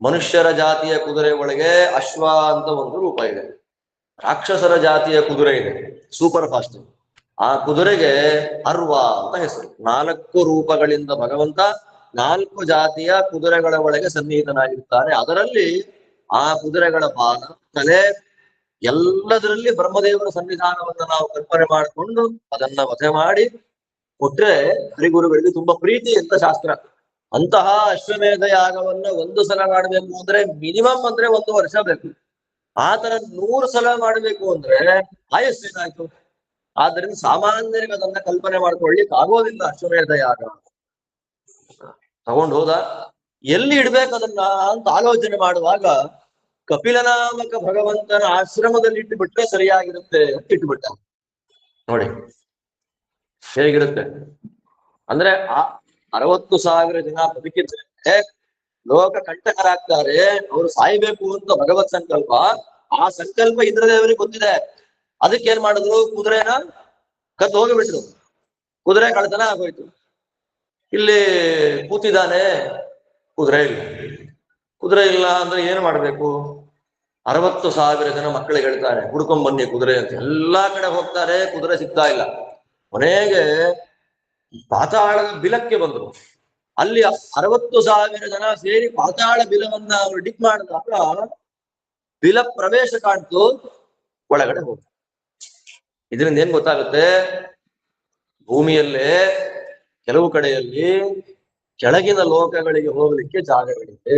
ಮನುಷ್ಯರ ಜಾತಿಯ ಕುದುರೆ ಒಳಗೆ ಅಶ್ವ ಅಂತ ಒಂದು ರೂಪ ಇದೆ. ರಾಕ್ಷಸರ ಜಾತಿಯ ಕುದುರೆ ಇದೆ, ಸೂಪರ್ ಫಾಸ್ಟ್. ಆ ಕುದುರೆಗೆ ಅರ್ವ ಅಂತ ಹೆಸರು. 4 ರೂಪಗಳಿಂದ ಭಗವಂತ 4 ಜಾತಿಯ ಕುದುರೆಗಳ ಒಳಗೆ ಸನ್ನಿಹಿತನಾಗಿರ್ತಾನೆ. ಅದರಲ್ಲಿ ಆ ಕುದುರೆಗಳ ಬಾಲ, ತಲೆ ಎಲ್ಲದರಲ್ಲಿ ಬ್ರಹ್ಮದೇವರ ಸನ್ನಿಧಾನವನ್ನ ನಾವು ಕಲ್ಪನೆ ಮಾಡಿಕೊಂಡು ಅದನ್ನ ವಧೆ ಮಾಡಿ ಕೊಟ್ರೆ ಹರಿಗುರುಗಳಿಗೆ ತುಂಬಾ ಪ್ರೀತಿ ಅಂತ ಶಾಸ್ತ್ರ. ಅಂತಹ ಅಶ್ವಮೇಧ ಯಾಗವನ್ನ 1 ಸಲ ಮಾಡಬೇಕು ಅಂದ್ರೆ ಮಿನಿಮಮ್ ಅಂದ್ರೆ 1 ವರ್ಷ ಬೇಕು. ಆ ತರ 100 ಸಲ ಮಾಡಬೇಕು ಅಂದ್ರೆ ಆಯಸ್ಸೇನಾಯ್ತು. ಆದ್ರಿಂದ ಸಾಮಾನ್ಯರಿಗೆ ಅದನ್ನ ಕಲ್ಪನೆ ಮಾಡ್ಕೊಳ್ಳಿಕ್ ಆಗೋದಿಲ್ಲ. ಅಶ್ವಮೇಧ ಯಾಗ ತಗೊಂಡು ಹೋದ, ಎಲ್ಲಿ ಇಡ್ಬೇಕು ಅದನ್ನ ಅಂತ ಆಲೋಚನೆ ಮಾಡುವಾಗ ಕಪಿಲನಾಮಕ ಭಗವಂತನ ಆಶ್ರಮದಲ್ಲಿ ಇಟ್ಟುಬಿಟ್ರೆ ಸರಿಯಾಗಿರುತ್ತೆ ಅಂತ ಇಟ್ಟುಬಿಟ್ಟ. ನೋಡಿ ಹೇಗಿರುತ್ತೆ ಅಂದ್ರೆ, ಆ 60,000 ಜನ ಬದುಕಿದ್ರೆ ಲೋಕ ಕಂಟಕರಾಗ್ತಾರೆ, ಅವರು ಸಾಯ್ಬೇಕು ಅಂತ ಭಗವತ್ ಸಂಕಲ್ಪ. ಆ ಸಂಕಲ್ಪ ಇಂದ್ರದೇವರಿಗೆ ಗೊತ್ತಿದೆ. ಅದಕ್ಕೆ ಏನ್ ಮಾಡಿದ್ರು, ಕುದುರೆನ ಕದ್ದು ಹೋಗಿಬಿಟ್ರು. ಕುದುರೆ ಕಳ್ತನ ಆಗೋಯ್ತು. ಇಲ್ಲಿ ಕೂತಿದ್ದಾನೆ, ಕುದುರೆ ಇಲ್ಲ. ಕುದುರೆ ಇಲ್ಲ ಅಂದ್ರೆ ಏನ್ ಮಾಡ್ಬೇಕು? 60,000 ಜನ ಮಕ್ಕಳಿಗೆ ಹೇಳ್ತಾರೆ ಹುಡ್ಕೊಂಡ್ ಬನ್ನಿ ಕುದುರೆ ಅಂತ. ಎಲ್ಲಾ ಕಡೆ ಹೋಗ್ತಾರೆ, ಕುದುರೆ ಸಿಗ್ತಾ ಇಲ್ಲ. ಕೊನೆಗೆ ಪಾತಾಳದ ಬಿಲಕ್ಕೆ ಬಂದ್ರು. ಅಲ್ಲಿ 60,000 ಜನ ಸೇರಿ ಪಾತಾಳ ಬಿಲವನ್ನ ಅವರು ಡಿಕ್ ಮಾಡಿದಾಗ ಬಿಲ ಪ್ರವೇಶ ಕಾಣ್ತು, ಒಳಗಡೆ ಹೋಗ. ಇದರಿಂದ ಏನ್ ಗೊತ್ತಾಗುತ್ತೆ? ಭೂಮಿಯಲ್ಲೇ ಕೆಲವು ಕಡೆಯಲ್ಲಿ ಕೆಳಗಿನ ಲೋಕಗಳಿಗೆ ಹೋಗ್ಲಿಕ್ಕೆ ಜಾಗಗಳಿದೆ,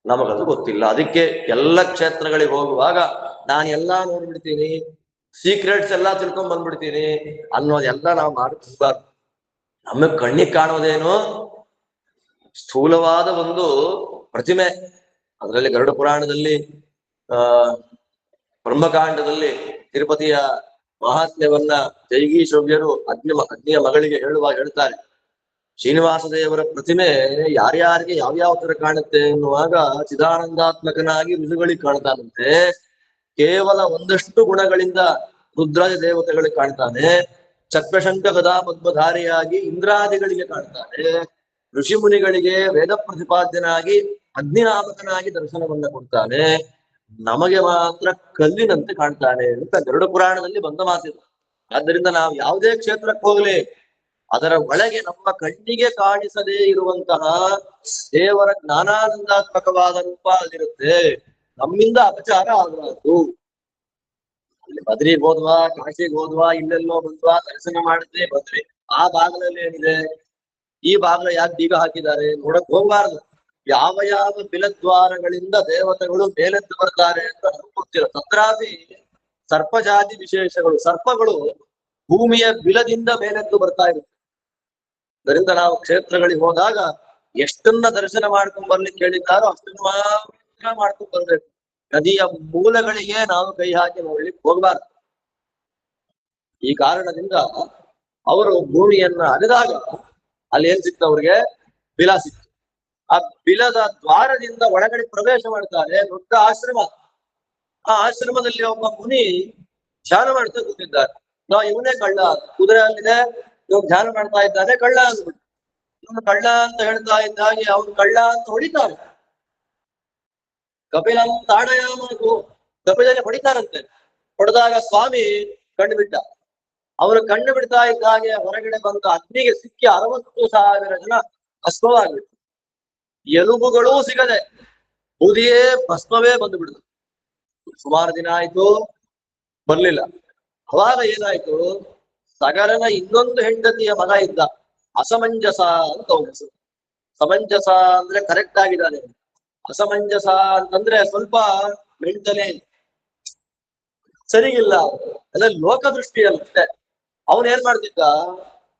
ನಮಗದು ಗೊತ್ತಿಲ್ಲ. ಅದಕ್ಕೆ ಎಲ್ಲ ಕ್ಷೇತ್ರಗಳಿಗೆ ಹೋಗುವಾಗ ನಾನು ಎಲ್ಲಾ ನೋಡ್ಬಿಡ್ತೀನಿ, ಸೀಕ್ರೆಟ್ಸ್ ಎಲ್ಲಾ ತಿಳ್ಕೊಂಡ್ ಬಂದ್ಬಿಡ್ತೀನಿ ಅನ್ನೋದೆಲ್ಲ ನಾವು ಮಾಡ್ತಿರ್ಬಾರ್ದು. ನಮಗ್ ಕಣ್ಣಿಗೆ ಕಾಣೋದೇನು? ಸ್ಥೂಲವಾದ ಒಂದು ಪ್ರತಿಮೆ. ಅದರಲ್ಲಿ ಗರುಡ ಪುರಾಣದಲ್ಲಿ ಬ್ರಹ್ಮಕಾಂಡದಲ್ಲಿ ತಿರುಪತಿಯ ಮಹಾತ್ಮ್ಯವನ್ನ ಜೈಗೀಶ್ವ್ಯರು ಅಗ್ನಿಯ ಮಗಳಿಗೆ ಹೇಳುವಾಗ ಹೇಳ್ತಾರೆ, ಶ್ರೀನಿವಾಸ ದೇವರ ಪ್ರತಿಮೆ ಯಾರ್ಯಾರಿಗೆ ಯಾವ್ಯಾವ ತರ ಕಾಣುತ್ತೆ ಎನ್ನುವಾಗ ಚಿದಾನಂದಾತ್ಮಕನಾಗಿ ಋಷಿಗಳಿಗೆ ಕಾಣ್ತಾನಂತೆ. ಕೇವಲ ಒಂದಷ್ಟು ಗುಣಗಳಿಂದ ರುದ್ರಾಜ ದೇವತೆಗಳಿಗೆ ಕಾಣ್ತಾನೆ, ಚಕ್ರಶಂಕ ಗದಾ ಪದ್ಮಧಾರಿಯಾಗಿ ಇಂದ್ರಾದಿಗಳಿಗೆ ಕಾಣ್ತಾನೆ. ಋಷಿ ಮುನಿಗಳಿಗೆ ವೇದ ಪ್ರತಿಪಾದ್ಯನಾಗಿ ಅಗ್ನಿನಾಮಕನಾಗಿ ದರ್ಶನವನ್ನ ಕೊಡ್ತಾನೆ. ನಮಗೆ ಮಾತ್ರ ಕಲ್ಲಿನಂತೆ ಕಾಣ್ತಾನೆ ಅಂತ ಗರುಡ ಪುರಾಣದಲ್ಲಿ ಬಂದ ಮಾತಿದೆ. ಆದ್ದರಿಂದ ನಾವು ಯಾವುದೇ ಕ್ಷೇತ್ರಕ್ಕೆ ಹೋಗ್ಲಿ ಅದರ ಒಳಗೆ ನಮ್ಮ ಕಣ್ಣಿಗೆ ಕಾಣಿಸದೇ ಇರುವಂತಹ ದೇವರ ಜ್ಞಾನಾನಂದಾತ್ಮಕವಾದ ರೂಪ ಅಲ್ಲಿರುತ್ತೆ. ನಮ್ಮಿಂದ ಅಪಚಾರ ಆಗಬಾರ್ದು. ಅಲ್ಲಿ ಬದ್ರಿಗೆ ಹೋದ್ವಾ, ಕಾಶಿಗೆ ಹೋದ್ವಾ, ಇಲ್ಲೆಲ್ಲೋ ಬಂದ್ವಾ, ದರ್ಶನ ಮಾಡಿದ್ವಿ ಬಂದ್ವಿ. ಆ ಬಾಗಿಲಲ್ಲಿ ಏನಿದೆ, ಈ ಬಾಗಿಲ ಯಾಕೆ ಬೀಗ ಹಾಕಿದ್ದಾರೆ ನೋಡಕ್ ಹೋಗ್ಬಾರ್ದು. ಯಾವ ಯಾವ ಬಿಲದ್ವಾರಗಳಿಂದ ದೇವತೆಗಳು ಮೇಲೆದ್ದು ಬರ್ತಾರೆ ಅಂತ ನಮ್ಗೆ ಗೊತ್ತಿಲ್ಲ. ತತ್ರಾಪಿ ಸರ್ಪಜಾತಿ ವಿಶೇಷಗಳು, ಸರ್ಪಗಳು ಭೂಮಿಯ ಬಿಲದಿಂದ ಮೇಲೆದ್ದು ಬರ್ತಾ ಇರುತ್ತೆ. ಅದರಿಂದ ನಾವು ಕ್ಷೇತ್ರಗಳಿಗೆ ಹೋದಾಗ ಎಷ್ಟನ್ನ ದರ್ಶನ ಮಾಡ್ಕೊಂಡ್ ಬರ್ಲಿಕ್ಕೆ ಹೇಳಿದ್ದಾರೋ ಅಷ್ಟನ್ನ ಮಾತ್ರ ಮಾಡ್ಕೊಂಡ್ ಬರ್ಬೇಕು. ನದಿಯ ಮೂಲಗಳಿಗೆ ನಾವು ಕೈ ಹಾಕಿ ನೋಡ್ಲಿಕ್ಕೆ ಹೋಗ್ಬಾರ್ದು. ಈ ಕಾರಣದಿಂದ ಅವರು ಭೂಮಿಯನ್ನ ಅಗೆದಾಗ ಅಲ್ಲಿ ಏನ್ ಸಿಕ್ತು ಅವ್ರಿಗೆ? ಬಿಲ ಸಿಕ್ತು. ಆ ಬಿಲದ ದ್ವಾರದಿಂದ ಒಳಗಡೆ ಪ್ರವೇಶ ಮಾಡ್ತಾರೆ. ದೊಡ್ಡ ಆಶ್ರಮ. ಆ ಆಶ್ರಮದಲ್ಲಿ ಒಬ್ಬ ಮುನಿ ಧ್ಯಾನ ಮಾಡ್ತಾ ಕೂತಿದ್ದಾರೆ. ಇವನೇ ಕಳ್ಳ, ಕುದುರೆ ಅಲ್ಲಿದೆ, ಇವಾಗ ಧ್ಯಾನ ಮಾಡ್ತಾ ಇದ್ದಾನೆ, ಕಳ್ಳ ಅಂದ್ಬಿಟ್ಟು. ಇವನು ಕಳ್ಳ ಅಂತ ಹೇಳ್ತಾ ಇದ್ದಾಗೆ ಅವನು ಕಳ್ಳ ಅಂತ ಹೊಡಿತಾರೆ. ಕಪಿಲ ತಾಡಯಾಮಕು ಕಪಿಲಲ್ಲಿ ಹೊಡಿತಾರಂತೆ. ಹೊಡೆದಾಗ ಸ್ವಾಮಿ ಕಣ್ಣು ಬಿಟ್ಟ. ಅವರು ಕಣ್ಣು ಬಿಡ್ತಾ ಇದ್ದ ಹಾಗೆ ಹೊರಗಡೆ ಬಂದ ಅಗ್ನಿಗೆ ಸಿಕ್ಕಿ 60,000 ಜನ ಭಸ್ಮವಾಗಿಬಿಟ್ಟು, ಎಲುಬುಗಳೂ ಸಿಗದೆ ಬೂದಿಯೇ ಭಸ್ಮವೇ ಬಂದು ಬಿಡುದು. ಸುಮಾರು ದಿನ ಆಯ್ತು, ಬರ್ಲಿಲ್ಲ. ಅವಾಗ ಏನಾಯ್ತು, ಸಗರನ ಇನ್ನೊಂದು ಹೆಂಡತಿಯ ಮಗ ಇದ್ದ, ಅಸಮಂಜಸ ಅಂತ ಅವನ ಹೆಸರು. ಸಮಂಜಸ ಅಂದ್ರೆ ಕರೆಕ್ಟ್ ಆಗಿದ್ದಾನೆ, ಅಸಮಂಜಸ ಅಂತಂದ್ರೆ ಸ್ವಲ್ಪ ಮೆಂಟಲಿ ಸರಿಗಿಲ್ಲ, ಅಲ್ಲ ಲೋಕದೃಷ್ಟಿ ಅಲ್ಲಷ್ಟೇ. ಅವನ್ ಏನ್ ಮಾಡ್ತಿದ್ದ,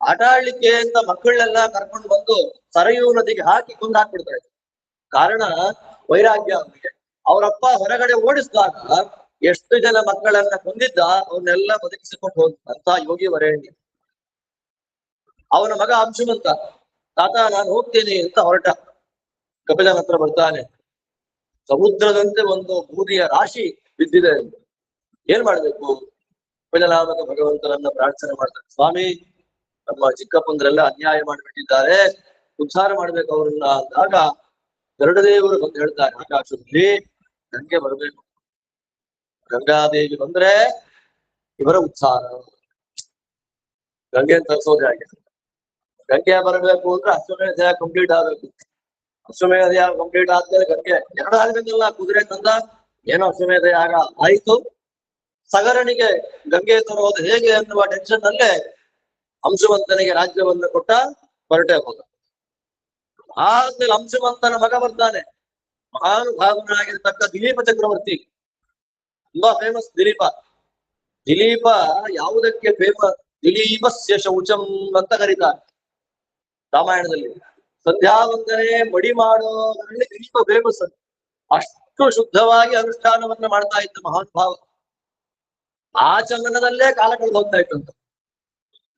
ಆಟ ಆಡ್ಲಿಕ್ಕೆ ಅಂತ ಮಕ್ಕಳನ್ನೆಲ್ಲ ಕರ್ಕೊಂಡು ಬಂದು ಸರಯೂ ನದಿಗೆ ಹಾಕಿ ಕೊಂದು ಹಾಕ್ಬಿಡ್ತಾ ಇದ್ದ. ಕಾರಣ ವೈರಾಗ್ಯ ಅವನಿಗೆ. ಅವರಪ್ಪ ಹೊರಗಡೆ ಓಡಿಸಿದಾಗ ಎಷ್ಟು ಜನ ಮಕ್ಕಳನ್ನ ಕೊಂದಿದ್ದ ಅವನ್ನೆಲ್ಲ ಬದುಕಿಸಿಕೊಂಡು ಹೋದ ಅಂತ ಯೋಗಿ ವರೇಣ್ಯ. ಅವನ ಮಗ ಅಂಶುಮಂತ, ತಾತ ನಾನು ಹೋಗ್ತೇನೆ ಅಂತ ಹೊರಟ. ಕಪಿಲನ ಹತ್ರ ಬರ್ತಾನೆ. ಸಮುದ್ರದಂತೆ ಒಂದು ಬೂದಿಯ ರಾಶಿ ಬಿದ್ದಿದೆ. ಏನ್ ಮಾಡ್ಬೇಕು? ಕಪಿಲನಾಮಕ ಭಗವಂತನನ್ನ ಪ್ರಾರ್ಥನೆ ಮಾಡ್ತಾರೆ. ಸ್ವಾಮಿ, ನಮ್ಮ ಚಿಕ್ಕಪ್ಪಂದ್ರೆಲ್ಲ ಅನ್ಯಾಯ ಮಾಡಿಬಿಟ್ಟಿದ್ದಾರೆ, ಉದ್ಧಾರ ಮಾಡ್ಬೇಕು ಅವ್ರನ್ನ ಅಂದಾಗ ಗರುಡದೇವರು ಬಂದು ಹೇಳ್ತಾರೆ, ಆಕಾಶದಲ್ಲಿ ಗಂಗೆ ಬರ್ಬೇಕು. ಗಂಗಾದೇವಿ ಬಂದ್ರೆ ಇವರ ಉದ್ಧಾರ. ಗಂಗೆ ತರಿಸೋದು ಹಾಗೆ. ಗಂಗೆ ಬರಬೇಕು ಅಂದ್ರೆ ಅಶ್ವಮೇಧ ಕಂಪ್ಲೀಟ್ ಆಗ್ಬೇಕು. ಅಶ್ವಮೇಧ ಯಾಗ ಕಂಪ್ಲೀಟ್ ಆದ್ಮೇಲೆ ಗಂಗೆ ಎರಡು ಆಗ್ಬೇಕಲ್ಲ. ಕುದುರೆ ತಂದ, ಏನೋ ಅಶ್ವಮೇಧ ಯಾಗ ಆಯ್ತು. ಸಗರನಿಗೆ ಗಂಗೆ ತರೋದು ಹೇಗೆ ಅನ್ನುವ ಟೆನ್ಷನ್ ಅಲ್ಲೇ ಅಂಶುಮಂತನಿಗೆ ರಾಜ್ಯವನ್ನು ಕೊಟ್ಟ, ಹೊರಟೆ ಹೋದ. ಆದ್ಮೇಲೆ ಅಂಶುಮಂತನ ಮಗ ಬರ್ತಾನೆ, ಮಹಾನುಭಾವನಾಗಿರ್ತಕ್ಕ ದಿಲೀಪ ಚಕ್ರವರ್ತಿ. ತುಂಬಾ ಫೇಮಸ್ ದಿಲೀಪ. ದಿಲೀಪ ಯಾವುದಕ್ಕೆ ಫೇಮಸ್? ದಿಲೀಪಸ್ಯ ಶೌಚಂ ಅಂತ ಕರೀತಾರೆ ರಾಮಾಯಣದಲ್ಲಿ. ಸಂಧ್ಯಾ ವಂದನೆ ಮಡಿ ಮಾಡೋದ್ರಲ್ಲಿ ದಿಲೀಪ ಫೇಮಸ್. ಅಷ್ಟು ಶುದ್ಧವಾಗಿ ಅನುಷ್ಠಾನವನ್ನ ಮಾಡ್ತಾ ಇದ್ದ ಮಹಾನುಭಾವ. ಆಚಮನದಲ್ಲೇ ಕಾಲ ಕಳೆದು ಹೋಗ್ತಾ ಇತ್ತಂತ.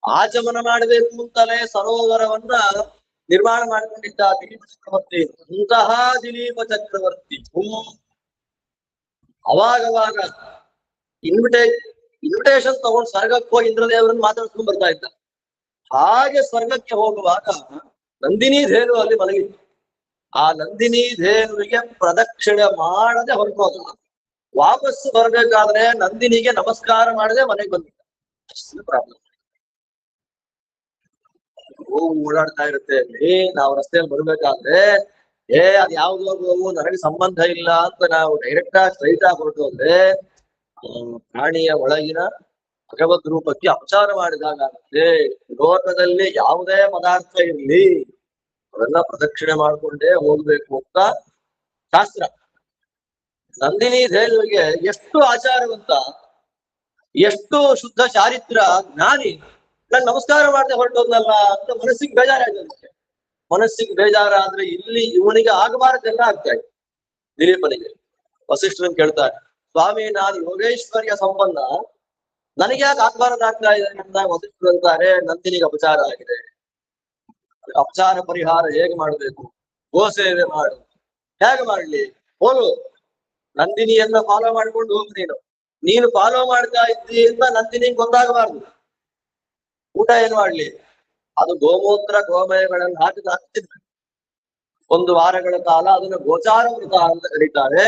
ಆಚಮನ ಮಾಡಬೇಕು ಅಂತಲೇ ಸರೋವರವನ್ನ ನಿರ್ಮಾಣ ಮಾಡಿಕೊಂಡಿದ್ದ ದಿಲೀಪ ಚಕ್ರವರ್ತಿ. ಅಂತಹ ದಿಲೀಪ ಚಕ್ರವರ್ತಿ ಅವಾಗವಾಗ ಇನ್ವಿಟೇಷನ್ ತಗೊಂಡು ಸ್ವರ್ಗಕ್ಕೆ ಹೋಗಿ ಇಂದ್ರದೇವರನ್ನು ಮಾತಾಡ್ಸ್ಕೊಂಡ್ ಬರ್ತಾ ಇದ್ದ. ಹಾಗೆ ಸ್ವರ್ಗಕ್ಕೆ ಹೋಗುವಾಗ ನಂದಿನಿ ಧೇನು ಅಲ್ಲಿ ಮಲಗಿತ್ತು. ಆ ನಂದಿನಿ ಧೇನುವಿಗೆ ಪ್ರದಕ್ಷಿಣೆ ಮಾಡದೆ ಹೊರಟೋದ. ವಾಪಸ್ಸು ಬರ್ಬೇಕಾದ್ರೆ ನಂದಿನಿಗೆ ನಮಸ್ಕಾರ ಮಾಡದೆ ಮನೆಗೆ ಬಂದಿದ್ದ. ಅಷ್ಟು ಪ್ರಾಬ್ಲಮ್. ಓಡಾಡ್ತಾ ಇರುತ್ತೆ ಅಲ್ಲಿ. ನಾವು ರಸ್ತೆಯಲ್ಲಿ ಬರ್ಬೇಕಾದ್ರೆ ಅದ್ ಯಾವ್ದೋ ಗೋವು ನನಗೆ ಸಂಬಂಧ ಇಲ್ಲ ಅಂತ ನಾವು ಡೈರೆಕ್ಟ್ ಆಗಿ ಸ್ಟ್ರೈಟ್ ಆಗಿ ಹೊರಟೋದ್ರೆ ಪ್ರಾಣಿಯ ಒಳಗಿನ ಭಗವದ್ ರೂಪಕ್ಕೆ ಅಪಚಾರ ಮಾಡಿದಾಗುತ್ತೆ. ಲೋಕದಲ್ಲಿ ಯಾವುದೇ ಪದಾರ್ಥ ಇರ್ಲಿ ಅದೆಲ್ಲ ಪ್ರದಕ್ಷಿಣೆ ಮಾಡ್ಕೊಂಡೇ ಹೋಗ್ಬೇಕು ಅಂತ ಶಾಸ್ತ್ರ. ನಂದಿನಿ ದೇವಿಗೆ ಎಷ್ಟು ಆಚಾರವಂತ, ಎಷ್ಟು ಶುದ್ಧ ಚಾರಿತ್ರ ಜ್ಞಾನಿ. ನಾನು ನಮಸ್ಕಾರ ಮಾಡದೆ ಹೊರಟೋದ್ನಲ್ಲ ಅಂತ ಮನಸ್ಸಿಗೆ ಬೇಜಾರಾಗುತ್ತೆ. ಮನಸ್ಸಿಗೆ ಬೇಜಾರಾದ್ರೆ ಇಲ್ಲಿ ಇವನಿಗೆ ಆಗಬಾರದೆಲ್ಲ ಆಗ್ತಾ ಇದೆ. ದಿಲೀಪನಿಗೆ ವಸಿಷ್ಠರನ್ನು ಕೇಳ್ತಾರೆ, ಸ್ವಾಮಿ ನಾನು ಯೋಗೇಶ್ವರ್ಯ ಸಂಪನ್ನ, ನನಗೆ ಯಾಕೆ ಆಗ್ಬಾರದಾಗ್ತಾ ಇದೆ ಅಂತ. ವಸಿಷ್ಠರು ಅಂತಾರೆ, ನಂದಿನಿಗೆ ಅಪಚಾರ ಆಗಿದೆ, ಅಪಚಾರ ಪರಿಹಾರ ಹೇಗೆ ಮಾಡ್ಬೇಕು? ಗೋ ಸೇವೆ ಮಾಡು. ಹೇಗೆ ಮಾಡ್ಲಿ? ಹೋಗು, ನಂದಿನಿಯನ್ನ ಫಾಲೋ ಮಾಡ್ಕೊಂಡು ಹೋಗು. ನೀನು ಫಾಲೋ ಮಾಡ್ತಾ ಇದ್ದಿ ಅಂತ ನಂದಿನಿಗೆ ಗೊತ್ತಾಗಬಾರ್ದು. ಊಟ ಏನ್ ಮಾಡ್ಲಿ? ಅದು ಗೋಮೂತ್ರ ಗೋಮಯಗಳನ್ನು ಹಾಕಿದ್ರು. ಒಂದು ವಾರಗಳ ಕಾಲ ಅದನ್ನು ಗೋಚಾರ ವ್ರತ ಅಂತ ಕರೀತಾರೆ.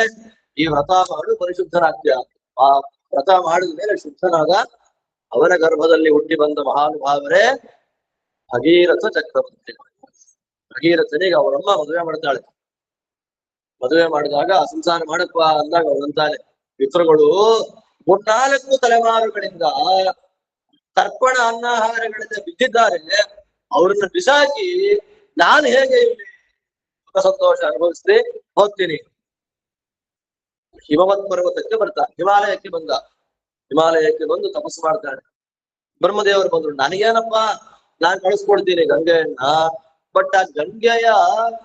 ಈ ವ್ರತ ಮಾಡು ಪರಿಶುದ್ಧನಾಗ್ತೀಯ. ಆ ವ್ರತ ಮಾಡಿದ ಮೇಲೆ ಶುದ್ಧನಾದ ಅವನ ಗರ್ಭದಲ್ಲಿ ಹುಟ್ಟಿ ಬಂದ ಮಹಾನುಭಾವರೇ ಭಗೀರಥ ಚಕ್ರವರ್ತಿ. ಭಗೀರಥನಿಗೆ ಅವರಮ್ಮ ಮದುವೆ ಮಾಡ್ತಾಳೆ. ಮದುವೆ ಮಾಡಿದಾಗ ಸಂಸಾರ ಮಾಡಪ್ಪ ಅಂದಾಗ ಅವರಂತಾನೆ, ಪಿತೃಗಳು 3-4 ತಲೆಮಾರುಗಳಿಂದ ತರ್ಪಣ ಅನ್ನಾಹಾರಗಳಿಂದ ಬಿದ್ದಿದ್ದಾರೆ, ಅವ್ರನ್ನ ಬಿಸಾಕಿ ನಾನು ಹೇಗೆ ಇಲ್ಲಿ ಸುಖ ಸಂತೋಷ ಅನುಭವಿಸ್ತಿ ಹೋಗ್ತೀನಿ. ಹಿಮವತ್ ಪರ್ವತಕ್ಕೆ ಬರ್ತಾ, ಹಿಮಾಲಯಕ್ಕೆ ಬಂದು ತಪಸ್ಸು ಮಾಡ್ತಾನೆ. ಬ್ರಹ್ಮದೇವರು ಬಂದ್ರು, ನನಗೇನಪ್ಪಾ, ನಾನ್ ಕಳಿಸ್ಕೊಡ್ತೀನಿ ಗಂಗೆಯನ್ನ, ಬಟ್ ಆ ಗಂಗೆಯ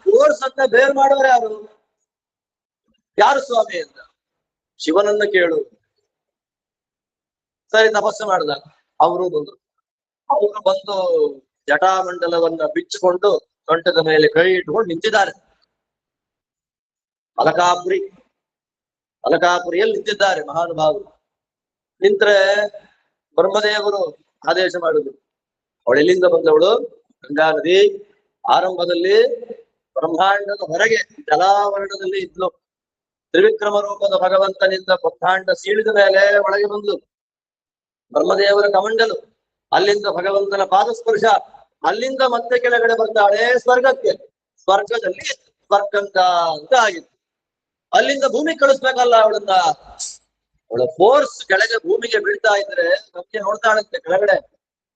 ಫೋರ್ಸ್ ಅನ್ನ ಬೇರ್ ಮಾಡೋರು ಯಾರು ಸ್ವಾಮಿ ಅಂತ ಶಿವನನ್ನ ಕೇಳು. ಸರಿ, ತಪಸ್ಸು ಮಾಡ್ದ. ಅವರು ಬಂದು ಜಟಾಮಂಡಲವನ್ನ ಬಿಚ್ಚಿಕೊಂಡು ಸೊಂಟದ ಮೇಲೆ ಕೈ ಇಟ್ಕೊಂಡು ನಿಂತಿದ್ದಾರೆ. ಅಲಕಾಪುರಿಯಲ್ಲಿ ನಿಂತಿದ್ದಾರೆ ಮಹಾನುಭಾವರು. ನಿಂತ್ರೆ ಬ್ರಹ್ಮದೇವರು ಆದೇಶ ಮಾಡುದು, ಅವಳೆಲ್ಲಿಂದ ಬಂದವಳು? ಗಂಗಾ ನದಿ. ಆರಂಭದಲ್ಲಿ ಬ್ರಹ್ಮಾಂಡದ ಹೊರಗೆ ಜಲಾವರಣದಲ್ಲಿ ಇದ್ಲು. ತ್ರಿವಿಕ್ರಮ ರೂಪದ ಭಗವಂತನಿಂದ ಬ್ರಹ್ಮಾಂಡ ಸೀಳಿದ ಮೇಲೆ ಒಳಗೆ ಬಂದು ಬ್ರಹ್ಮದೇವರ ಕಮಂಡಲು, ಅಲ್ಲಿಂದ ಭಗವಂತನ ಪಾದಸ್ಪರ್ಶ, ಅಲ್ಲಿಂದ ಮತ್ತೆ ಕೆಳಗಡೆ ಬರ್ತಾಳೆ ಸ್ವರ್ಗಕ್ಕೆ. ಸ್ವರ್ಗದಲ್ಲಿ ಸ್ವರ್ಗಂಕ ಅಂತ ಆಗಿತ್ತು. ಅಲ್ಲಿಂದ ಭೂಮಿ ಕಳಿಸ್ಬೇಕಲ್ಲ ಅವಳನ್ನ. ಅವಳ ಫೋರ್ಸ್ ಕೆಳಗೆ ಭೂಮಿಗೆ ಬೀಳ್ತಾ ಇದ್ರೆ ನಮ್ಗೆ ನೋಡ್ತಾಳಂತೆ ಕೆಳಗಡೆ,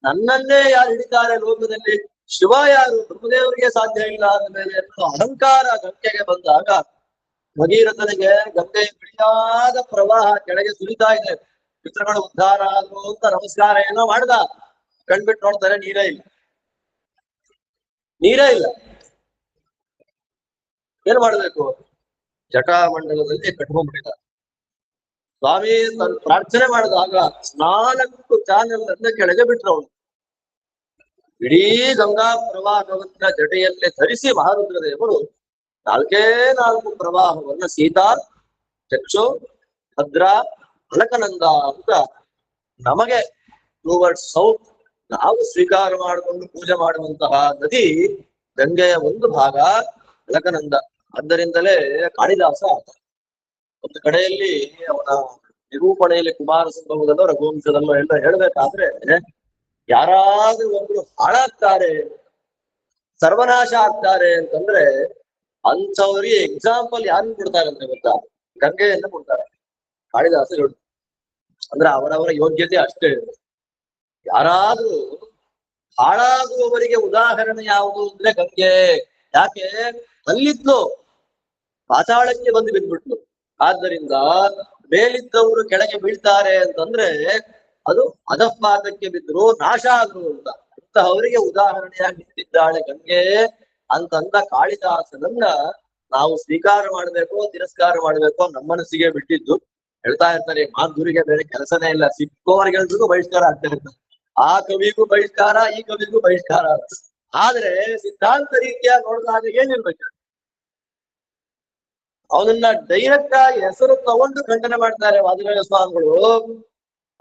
ನನ್ನನ್ನೇ ಯಾರು ಹಿಡಿತಾರೆ ಲೋಕದಲ್ಲಿ, ಶಿವ ಯಾರು, ಬ್ರಹ್ಮದೇವರಿಗೆ ಸಾಧ್ಯ ಇಲ್ಲ ಅಂದ ಮೇಲೆ ಅಹಂಕಾರ ಗಂಗೆಗೆ ಬಂದಾಗ ಭಗೀರಥನಿಗೆ ಗಂಗೆಯ ಬಿಳಿಯಾದ ಪ್ರವಾಹ ಕೆಳಗೆ ಸುರಿತಾ ಇದೆ. ಪಿತೃಗಳು ಉದ್ಧಾರ ಆದ್ರು ಅಂತ ನಮಸ್ಕಾರ ಏನೋ ಮಾಡ್ದ, ಕಣ್ಬಿಟ್ಟು ನೋಡ್ತಾರೆ ನೀರೇ ಇಲ್ಲ. ಏನ್ ಮಾಡ್ಬೇಕು? ಜಟಾಮಂಡಲದಲ್ಲಿ ಕಟ್ಕೊಂಡ್ಬಿಟ್ಟಿದ. ಸ್ವಾಮಿ ಪ್ರಾರ್ಥನೆ ಮಾಡಿದಾಗ 4 ಚಾನೆಲ್ ಅನ್ನ ಕೆಳಗೆ ಬಿಟ್ರು ಅವನು. ಇಡೀ ಗಂಗಾ ಪ್ರವಾಹವನ್ನ ಜಟೆಯಲ್ಲೇ ಧರಿಸಿ ಮಹಾರುದ್ರ ದೇವರು 4 ಪ್ರವಾಹವನ್ನ ಸೀತಾ, ಚಕ್ಷು, ಭದ್ರಾ, ಅಲಕನಂದ ಅಂತ ನಮಗೆ ಟುವರ್ಡ್ಸ್ ಸೌತ್ ನಾವು ಸ್ವೀಕಾರ ಮಾಡಿಕೊಂಡು ಪೂಜೆ ಮಾಡುವಂತಹ ನದಿ ಗಂಗೆಯ ಒಂದು ಭಾಗ ಅಲಕನಂದ. ಆದ್ದರಿಂದಲೇ ಕಾಳಿದಾಸ ಒಂದು ಕಡೆಯಲ್ಲಿ ಅವನ ನಿರೂಪಣೆಯಲ್ಲಿ ಕುಮಾರ ಸಂಭವದಲ್ಲೋ ರಘುವಂಶದಲ್ಲೋ ಎಲ್ಲ ಹೇಳ್ಬೇಕಾದ್ರೆ, ಯಾರಾದ್ರೂ ಒಬ್ರು ಹಾಳಾಗ್ತಾರೆ, ಸರ್ವನಾಶ ಆಗ್ತಾರೆ ಅಂತಂದ್ರೆ ಅಂಥವ್ರಿಗೆ ಎಕ್ಸಾಂಪಲ್ ಯಾರನ್ನು ಕೊಡ್ತಾರೆ ಅಂತ ಗೊತ್ತಾ? ಗಂಗೆಯನ್ನು ಕೊಡ್ತಾರೆ. ಕಾಳಿದಾಸ ಹೇಳುದು ಅಂದ್ರೆ ಅವರವರ ಯೋಗ್ಯತೆ ಅಷ್ಟೇ. ಯಾರಾದ್ರೂ ಹಾಳಾಗುವವರಿಗೆ ಉದಾಹರಣೆ ಯಾವುದು ಅಂದ್ರೆ ಗಂಗೆ. ಯಾಕೆ? ಅಲ್ಲಿದ್ಲು, ಪಾತಾಳಕ್ಕೆ ಬಂದು ಬಿದ್ಬಿಟ್ಲು. ಆದ್ದರಿಂದ ಮೇಲಿದ್ದವರು ಕೆಳಗೆ ಬೀಳ್ತಾರೆ ಅಂತಂದ್ರೆ ಅದು ಅಧಪಾತಕ್ಕೆ ಬಿದ್ರು, ನಾಶ ಆದ್ರು ಅಂತ. ಅವರಿಗೆ ಉದಾಹರಣೆಯಾಗಿ ನಿಂತಿದ್ದಾಳೆ ಗಂಗೆ ಅಂತಂದ ಕಾಳಿದಾಸನನ್ನ ನಾವು ಸ್ವೀಕಾರ ಮಾಡ್ಬೇಕೋ ತಿರಸ್ಕಾರ ಮಾಡ್ಬೇಕೋ ನಮ್ಮ ಮನಸ್ಸಿಗೆ ಬಿಟ್ಟಿದ್ದು. ಹೇಳ್ತಾ ಇರ್ತಾರೆ, ಮಾಧುರಿಗೆ ಬೇರೆ ಕೆಲಸನೇ ಇಲ್ಲ, ಸಿಕ್ಕೋರಿಗೆಲ್ರಿಗೂ ಬಹಿಷ್ಕಾರ ಆಗ್ತಾ ಇರ್ತಾರೆ. ಆ ಕವಿಗೂ ಬಹಿಷ್ಕಾರ, ಈ ಕವಿಗೂ ಬಹಿಷ್ಕಾರ. ಆದ್ರೆ ಸಿದ್ಧಾಂತ ರೀತಿಯ ನೋಡಿದಾಗ ಏನಿರ್ಬೇಕು? ಅವನನ್ನ ಡೈರೆಕ್ಟ್ ಆಗಿ ಹೆಸರು ತಗೊಂಡು ಖಂಡನೆ ಮಾಡ್ತಾರೆ ವಾದಿರಾಜ ಸ್ವಾಮಿಗಳು.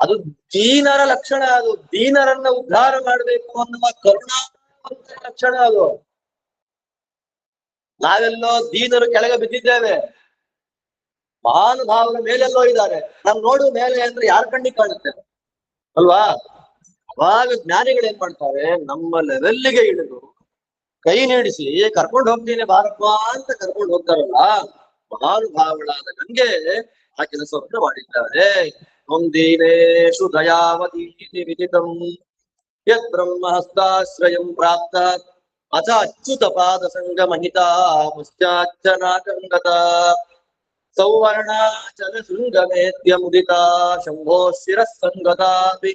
ಅದು ದೀನರ ಲಕ್ಷಣ, ಅದು ದೀನರನ್ನ ಉದ್ಧಾರ ಮಾಡ್ಬೇಕು ಅನ್ನುವ ಕರುಣಾವಂತರ ಲಕ್ಷಣ ಅದು. ನಾವೆಲ್ಲೋ ದೀನರು ಕೆಳಗೆ ಬಿದ್ದಿದ್ದೇವೆ, ಮಹಾನುಭಾವರ ಮೇಲೆಲ್ಲೋ ಇದ್ದಾರೆ. ನಾವ್ ನೋಡು ಮೇಲೆ ಅಂದ್ರೆ ಯಾರ ಕಣ್ಣಿಗೆ ಕಾಣುತ್ತೆ ಅಲ್ವಾ? ಅವಾಗ ಜ್ಞಾನಿಗಳು ಏನ್ ಮಾಡ್ತಾರೆ, ನಮ್ಮ ಲೆವೆಲ್ಗೆ ಇಳಿದು ಕೈ ನೀಡಿಸಿ ಕರ್ಕೊಂಡು ಹೋಗ್ತೀನಿ ಬಾರಪ್ಪ ಅಂತ ಕರ್ಕೊಂಡು ಹೋಗ್ತಾರಲ್ಲ, ಮಹಾನುಭಾವಳಾದ ಗಂಗೆ ಆ ಕೆಲಸವನ್ನು ಮಾಡಿದ್ದಾರೆ. ನೊಂದೀನೇಶು ದಯಾವತಿ ವಿದಿತಂ ಯದ್ ಬ್ರಹ್ಮ ಹಸ್ತಾಶ್ರಯಂ ಪ್ರಾಪ್ತ ಅಥ ಅಚ್ಯುತ ಪಾದ ಸಂಗಮಹಿತ ಪಶ್ಚಾಚ್ಚನಾಕಂಗತ ಸೌವರ್ಣಾಚಲ ಶೃಂಗಮೇತ್ಯ ಮುದಿತ ಶಂಭೋ ಶಿರಸ್ಸಂಗತಾಪಿ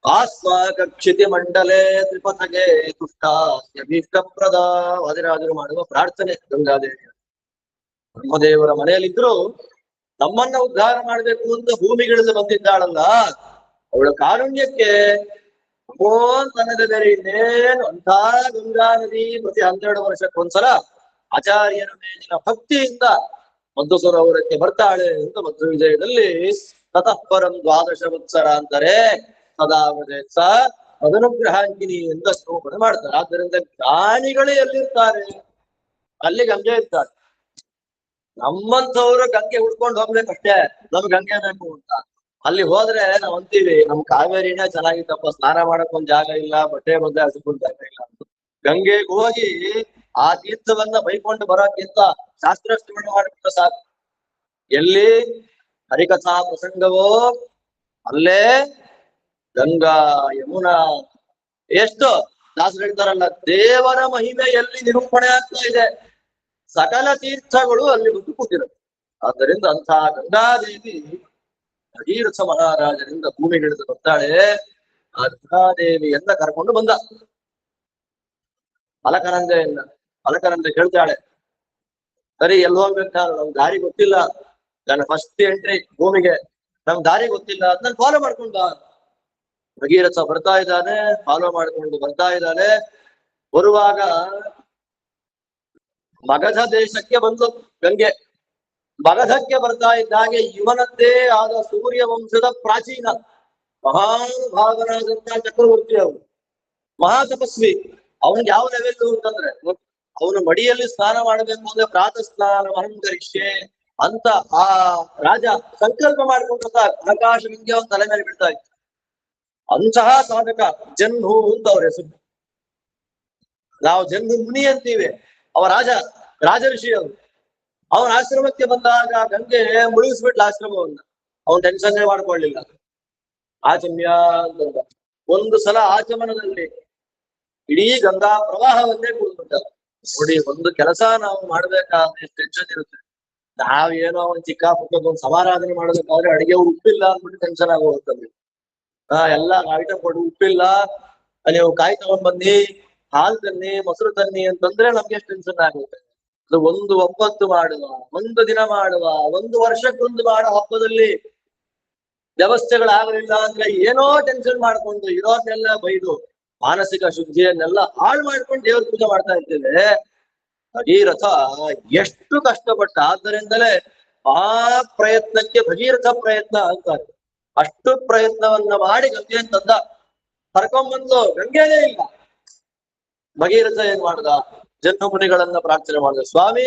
ಆಸ್ವಾಕಕ್ಷಿತಿ ಮಂಡಲೆ ತ್ರಿಪಥಗೆ ತುಷ್ಟಾಭೀಷ್ಟಪ್ರದ. ವಾದಿರಾಜರು ಮಾಡುವ ಪ್ರಾರ್ಥನೆ ಗಂಗಾದೇವಿ. ಬ್ರಹ್ಮದೇವರ ಮನೆಯಲ್ಲಿದ್ರು ನಮ್ಮನ್ನ ಉದ್ಧಾರ ಮಾಡ್ಬೇಕು ಅಂತ ಭೂಮಿಗಳಲ್ಲಿ ಬಂದಿದ್ದಾಳಲ್ಲ, ಅವಳ ಕಾರುಣ್ಯಕ್ಕೆ ಅನ್ನದ ಬೇರೆ ಇನ್ನೇನು. ಅಂತ ಗಂಗಾ ನದಿ ಪ್ರತಿ 12 ವರ್ಷಕ್ಕೊಂದ್ಸಲ ಆಚಾರ್ಯರ ಮೇಲಿನ ಭಕ್ತಿಯಿಂದ ಮದ್ದು ಸರೋವರಕ್ಕೆ ಬರ್ತಾಳೆ ಅಂತ ಮಧ್ವ ವಿಜಯದಲ್ಲಿ ತತಃಪರಂ 12 ವತ್ಸರ ಅಂತಾರೆ. ಸದಾ ಮದನುಗ್ರಹಾಂಕಿನಿ ಎಂದು ಸ್ತೋತ್ರ ಮಾಡ್ತಾರೆ. ಆದ್ದರಿಂದ ಜ್ಞಾನಿಗಳು ಎಲ್ಲಿರ್ತಾರೆ ಅಲ್ಲಿ ಗಂಗೆ ಇರ್ತಾರೆ. ನಮ್ಮಂತವ್ರು ಗಂಗೆ ಹುಡ್ಕೊಂಡು ಹೋಗ್ಬೇಕಷ್ಟೇ, ನಮ್ಗೆ ಗಂಗೆ ಬೇಕು ಅಂತ. ಅಲ್ಲಿ ಹೋದ್ರೆ ನಾವ್ ಅಂತೀವಿ ನಮ್ ಕಾವೇರಿನೇ ಚೆನ್ನಾಗಿತ್ತಪ್ಪ, ಸ್ನಾನ ಮಾಡಕ್ ಒಂದ್ ಜಾಗ ಇಲ್ಲ, ಬಟ್ಟೆ ಬದ್ದೆ ಹಸಿಕೊಂಡ್ ಜಾಗ ಇಲ್ಲ ಅಂತ. ಗಂಗೆಗೆ ಹೋಗಿ ಆ ತೀರ್ಥವನ್ನ ಬೈಕೊಂಡು ಬರೋಕ್ಕಿಂತ ಶಾಸ್ತ್ರ ಶ್ರವಣ ಮಾಡ್ಬಿಟ್ರೆ ಸಾಕು. ಎಲ್ಲಿ ಹರಿಕಥಾ ಪ್ರಸಂಗವೋ ಅಲ್ಲೇ ಗಂಗಾ ಯಮುನಾ. ಎಷ್ಟು ದಾಸರು ಹೇಳ್ತಾರಲ್ಲ, ದೇವರ ಮಹಿಮೆ ಎಲ್ಲಿ ನಿರೂಪಣೆ ಆಗ್ತಾ ಇದೆ, ಸಕಲ ತೀರ್ಥಗಳು ಅಲ್ಲಿ ಬಂದು ಕೂತಿರುತ್ತೆ. ಆದ್ದರಿಂದ ಅಂತಹ ಗಂಗಾದೇವಿ ಭಗೀರಥ ಮಹಾರಾಜರಿಂದ ಭೂಮಿಗಿಳಿದು ಬರ್ತಾಳೆ. ಆ ಗಂಗಾದೇವಿಯನ್ನ ಕರ್ಕೊಂಡು ಬಂದ ಅಲಕನಂದೆಯನ್ನ. ಅಲಕನಂದೆ ಕೇಳ್ತಾಳೆ, ಸರಿ ಎಲ್ಲಿ ಹೋಗ್ಬೇಕು, ನಮ್ ದಾರಿ ಗೊತ್ತಿಲ್ಲ, ನನ್ನ ಫಸ್ಟ್ ಎಂಟ್ರಿ ಭೂಮಿಗೆ, ನಮ್ ದಾರಿ ಗೊತ್ತಿಲ್ಲ, ಅದನ್ನ ಫಾಲೋ ಮಾಡ್ಕೊಂಡ. ಭಗೀರಥ ಬರ್ತಾ ಇದ್ದಾನೆ, ಫಾಲೋ ಮಾಡ್ಕೊಂಡು ಬರ್ತಾ ಇದ್ದಾನೆ. ಬರುವಾಗ ಮಗಧ ದೇಶಕ್ಕೆ ಬಂದು ಗಂಗೆ. ಮಗಧಕ್ಕೆ ಬರ್ತಾ ಇದ್ದಾಗೆ ಇವನದ್ದೇ ಆದ ಸೂರ್ಯ ವಂಶದ ಪ್ರಾಚೀನ ಮಹಾನುಭಾವನಾದಂತಹ ಚಕ್ರವರ್ತಿ ಅವನು, ಮಹಾ ತಪಸ್ವಿ. ಅವನಿಗೆ ಯಾವ ಲೆವೆಲ್ ಅಂತಂದ್ರೆ, ಅವನು ಮಡಿಯಲ್ಲಿ ಸ್ನಾನ ಮಾಡಬೇಕು ಅಂದ್ರೆ ಪ್ರಾತಃ ಸ್ನಾನ ಅಹಂಕರಿಷ್ಯೆ ಅಂತ ಆ ರಾಜ ಸಂಕಲ್ಪ ಮಾಡ್ಕೊಂಡ್ರೆ ಸಾಕು, ಆಕಾಶ ಗಂಗೆ ಅವನ ತಲೆ ಮೇಲೆ ಬಿಡ್ತಾ ಇತ್ತು. ಅಂತಹ ಸಾಧಕ ಜನ್ಹು ಅಂತ ಅವ್ರ ಹೆಸರು. ನಾವು ಜನ್ಹು ಮುನಿ ಅಂತೀವಿ, ಅವ ರಾಜಋಷಿ ಅವರು. ಅವನ ಆಶ್ರಮಕ್ಕೆ ಬಂದಾಗ ಗಂಗೆ ಮುಳುಗಿಸ್ಬಿಟ್ಲ ಆಶ್ರಮವನ್ನ. ಅವನ್ ಟೆನ್ಷನ್ನೇ ಮಾಡ್ಕೊಳ್ಳಿಲ್ಲ. ಆಚಮ್ಯ ಅಂತ ಒಂದು ಸಲ ಆಚಮನದಲ್ಲಿ ಇಡೀ ಗಂಗಾ ಪ್ರವಾಹವನ್ನೇ ಕುಡಿದ್ಬಿಟ್ಟ. ನೋಡಿ, ಒಂದು ಕೆಲಸ ನಾವು ಮಾಡ್ಬೇಕಾದ್ರೆ ಟೆನ್ಷನ್ ಇರುತ್ತೆ. ನಾವೇನೋ ಒಂದ್ ಚಿಕ್ಕ ಪುಟ್ಟದೊಂದು ಸಮಾರಾಧನೆ ಮಾಡೋದಕ್ಕಾದ್ರೆ ಅಡಿಗೆ ಉಪ್ಪಿಲ್ಲ ಅಂದ್ಬಿಟ್ಟು ಟೆನ್ಷನ್ ಆಗೋಗ್ತದೆ. ಎಲ್ಲ ಐಟಮ್ ಕೊಡು, ಉಪ್ಪಿಲ್ಲ, ನೀವು ಕಾಯಿ ತಗೊಂಡ್ ಬನ್ನಿ, ಹಾಲು ತನ್ನಿ, ಮೊಸರು ತನ್ನಿ ಅಂತಂದ್ರೆ ನಮ್ಗೆ ಎಷ್ಟು ಟೆನ್ಷನ್ ಆಗುತ್ತೆ. ಅದು ಒಂದು ಒಪ್ಪತ್ತು ಮಾಡುವ, ಒಂದು ದಿನ ಮಾಡುವ, ಒಂದು ವರ್ಷಕ್ಕೊಂದು ಮಾಡೋ ಹಬ್ಬದಲ್ಲಿ ವ್ಯವಸ್ಥೆಗಳಾಗಲಿಲ್ಲ ಅಂದ್ರೆ ಏನೋ ಟೆನ್ಷನ್ ಮಾಡ್ಕೊಂಡು ಇರೋದನ್ನೆಲ್ಲ ಬೈದು ಮಾನಸಿಕ ಶುದ್ಧಿಯನ್ನೆಲ್ಲ ಹಾಳು ಮಾಡ್ಕೊಂಡು ದೇವ್ರ ಪೂಜೆ ಮಾಡ್ತಾ ಇದ್ದೇವೆ. ಭಗೀರಥ ಎಷ್ಟು ಕಷ್ಟಪಟ್ಟ, ಆದ್ದರಿಂದಲೇ ಆ ಪ್ರಯತ್ನಕ್ಕೆ ಭಗೀರಥ ಪ್ರಯತ್ನ ಅಂತಾರೆ. ಅಷ್ಟು ಪ್ರಯತ್ನವನ್ನ ಮಾಡಿ ಗಂಗೆಯನ್ನು ತಂದ, ಕರ್ಕೊಂಡ್ಬಂದು ಗಂಗೆನೇ ಇಲ್ಲ. ಭಗೀರಥ ಏನ್ ಮಾಡ್ದ, ಜನ್ಮುನಿಗಳನ್ನ ಪ್ರಾರ್ಥನೆ ಮಾಡಿದ, ಸ್ವಾಮಿ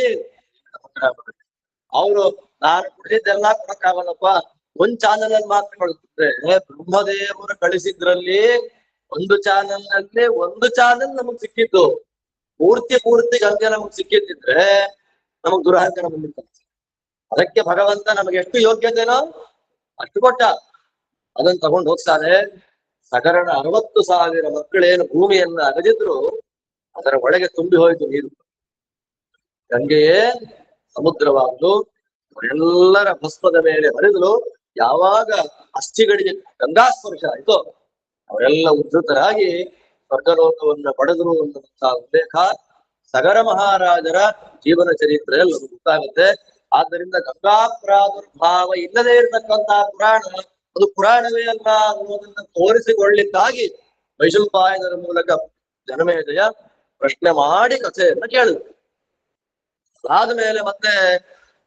ಅವರು ನಾನು ಕುಡಿದಿದ್ದೆಲ್ಲ ಕೊಡಕ್ಕಾಗಲ್ಲಪ್ಪ, ಒಂದ್ ಚಾನಲ್ ಅಲ್ಲಿ ಮಾತ್ರ ಕಳಿಸಿದ್ರೆ, ಬ್ರಹ್ಮದೇವರು ಕಳಿಸಿದ್ರಲ್ಲಿ ಒಂದು ಚಾನಲ್ ನಲ್ಲಿ ಒಂದು ಚಾನಲ್ ನಮಗ್ ಸಿಕ್ಕಿದ್ದು, ಪೂರ್ತಿ ಗಂಗೆ ನಮಗ್ ಸಿಕ್ಕಿದ್ರೆ ನಮಗ್ ದುರಹಂಕಾರ ಬಂದಿತ್ತು. ಅದಕ್ಕೆ ಭಗವಂತ ನಮಗೆ ಎಷ್ಟು ಯೋಗ್ಯತೆನೋ ಅಷ್ಟು ಕೊಟ್ಟ. ಅದನ್ನ ತಗೊಂಡು ಹೋಗ್ತಾರೆ. ಸಗರಣ 60,000 ಮಕ್ಕಳೇನು ಭೂಮಿಯನ್ನ ಅಗದಿದ್ರು ಅದರ ಒಳಗೆ ತುಂಬಿ ಹೋಯಿತು ನೀರು. ಗಂಗೆಯೇ ಸಮುದ್ರವಾಗ್ಲು ಎಲ್ಲರ ಭಸ್ಮದ ಮೇಲೆ ಹರಿದಲು. ಯಾವಾಗ ಅಸ್ಥಿಗಳಿಗೆ ಗಂಗಾ ಸ್ಪರ್ಶ ಆಯ್ತು ಅವರೆಲ್ಲ ಉದ್ಧತರಾಗಿ ಸ್ವರ್ಗಲೋಕವನ್ನ ಪಡೆದರು ಅನ್ನುವಂತಹ ಉಲ್ಲೇಖ ಸಗರ ಮಹಾರಾಜರ ಜೀವನ ಚರಿತ್ರೆಯಲ್ಲಿ ನಮಗೆ ಗೊತ್ತಾಗುತ್ತೆ. ಆದ್ದರಿಂದ ಗಂಗಾ ಪ್ರಾದುರ್ಭಾವ ಇಲ್ಲದೆ ಇರತಕ್ಕಂತಹ ಪುರಾಣ ಅದು ಪುರಾಣವೇ ಅಲ್ಲ ಅನ್ನೋದನ್ನ ತೋರಿಸಿಕೊಳ್ಳಿಕ್ಕಾಗಿ ವೈಶಂಪಾಯನರ ಮೂಲಕ ಜನಮೇಜಯ ಪ್ರಶ್ನೆ ಮಾಡಿ ಕಥೆಯನ್ನ ಕೇಳಿದ್ರು. ಅದಾದ್ಮೇಲೆ ಮತ್ತೆ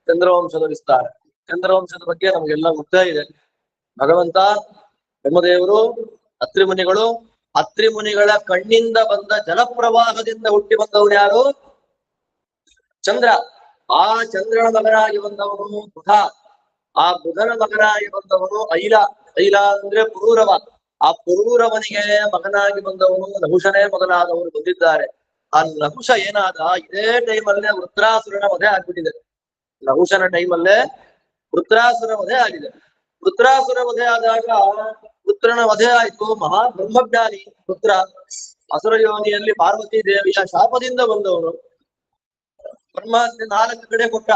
ಚಂದ್ರವಂಶದ ವಿಸ್ತಾರ. ಚಂದ್ರವಂಶದ ಬಗ್ಗೆ ನಮಗೆಲ್ಲ ಗೊತ್ತೇ ಇದೆ. ಭಗವಂತ ಬ್ರಹ್ಮದೇವರು, ಅತ್ರಿ ಮುನಿಗಳು, ಅತ್ರಿ ಮುನಿಗಳ ಕಣ್ಣಿಂದ ಬಂದ ಜಲಪ್ರವಾಹದಿಂದ ಹುಟ್ಟಿ ಬಂದವನು ಯಾರು? ಚಂದ್ರ. ಆ ಚಂದ್ರನ ಮಗನಾಗಿ ಬಂದವನು ಬುಧ. ಆ ಬುಧನ ಮಗನಾಗಿ ಬಂದವನು ಐಲ. ಐಲ ಅಂದ್ರೆ ಪುರೂರವ. ಆ ಪುರೂರವನಿಗೆ ಮಗನಾಗಿ ಬಂದವನು ನಹುಷನೇ ಮೊದಲಾದವರು ಬಂದಿದ್ದಾರೆ. ಆ ನಹುಷ ಏನಾದ, ಇದೇ ಟೈಮಲ್ಲೇ ವೃತ್ರಾಸುರನ ವಧೆ ಆಗ್ಬಿಟ್ಟಿದೆ. ನಹುಷನ ಟೈಮಲ್ಲೇ ವೃತ್ರಾಸುರ ವಧೆ ಆಗಿದೆ. ವೃತ್ರಾಸುರ ವಧೆ ಆದಾಗ ಪುತ್ರನ ವಧೆ ಆಯ್ತು. ಮಹಾ ಬ್ರಹ್ಮಜ್ಞಾನಿ ಪುತ್ರ, ಅಸುರ ಯೋನಿಯಲ್ಲಿ ಪಾರ್ವತಿ ದೇವಿಯ ಶಾಪದಿಂದ ಬಂದವನು. ಬ್ರಹ್ಮಾಸ್ತಿ 4 ಕಡೆ ಕೊಟ್ಟ,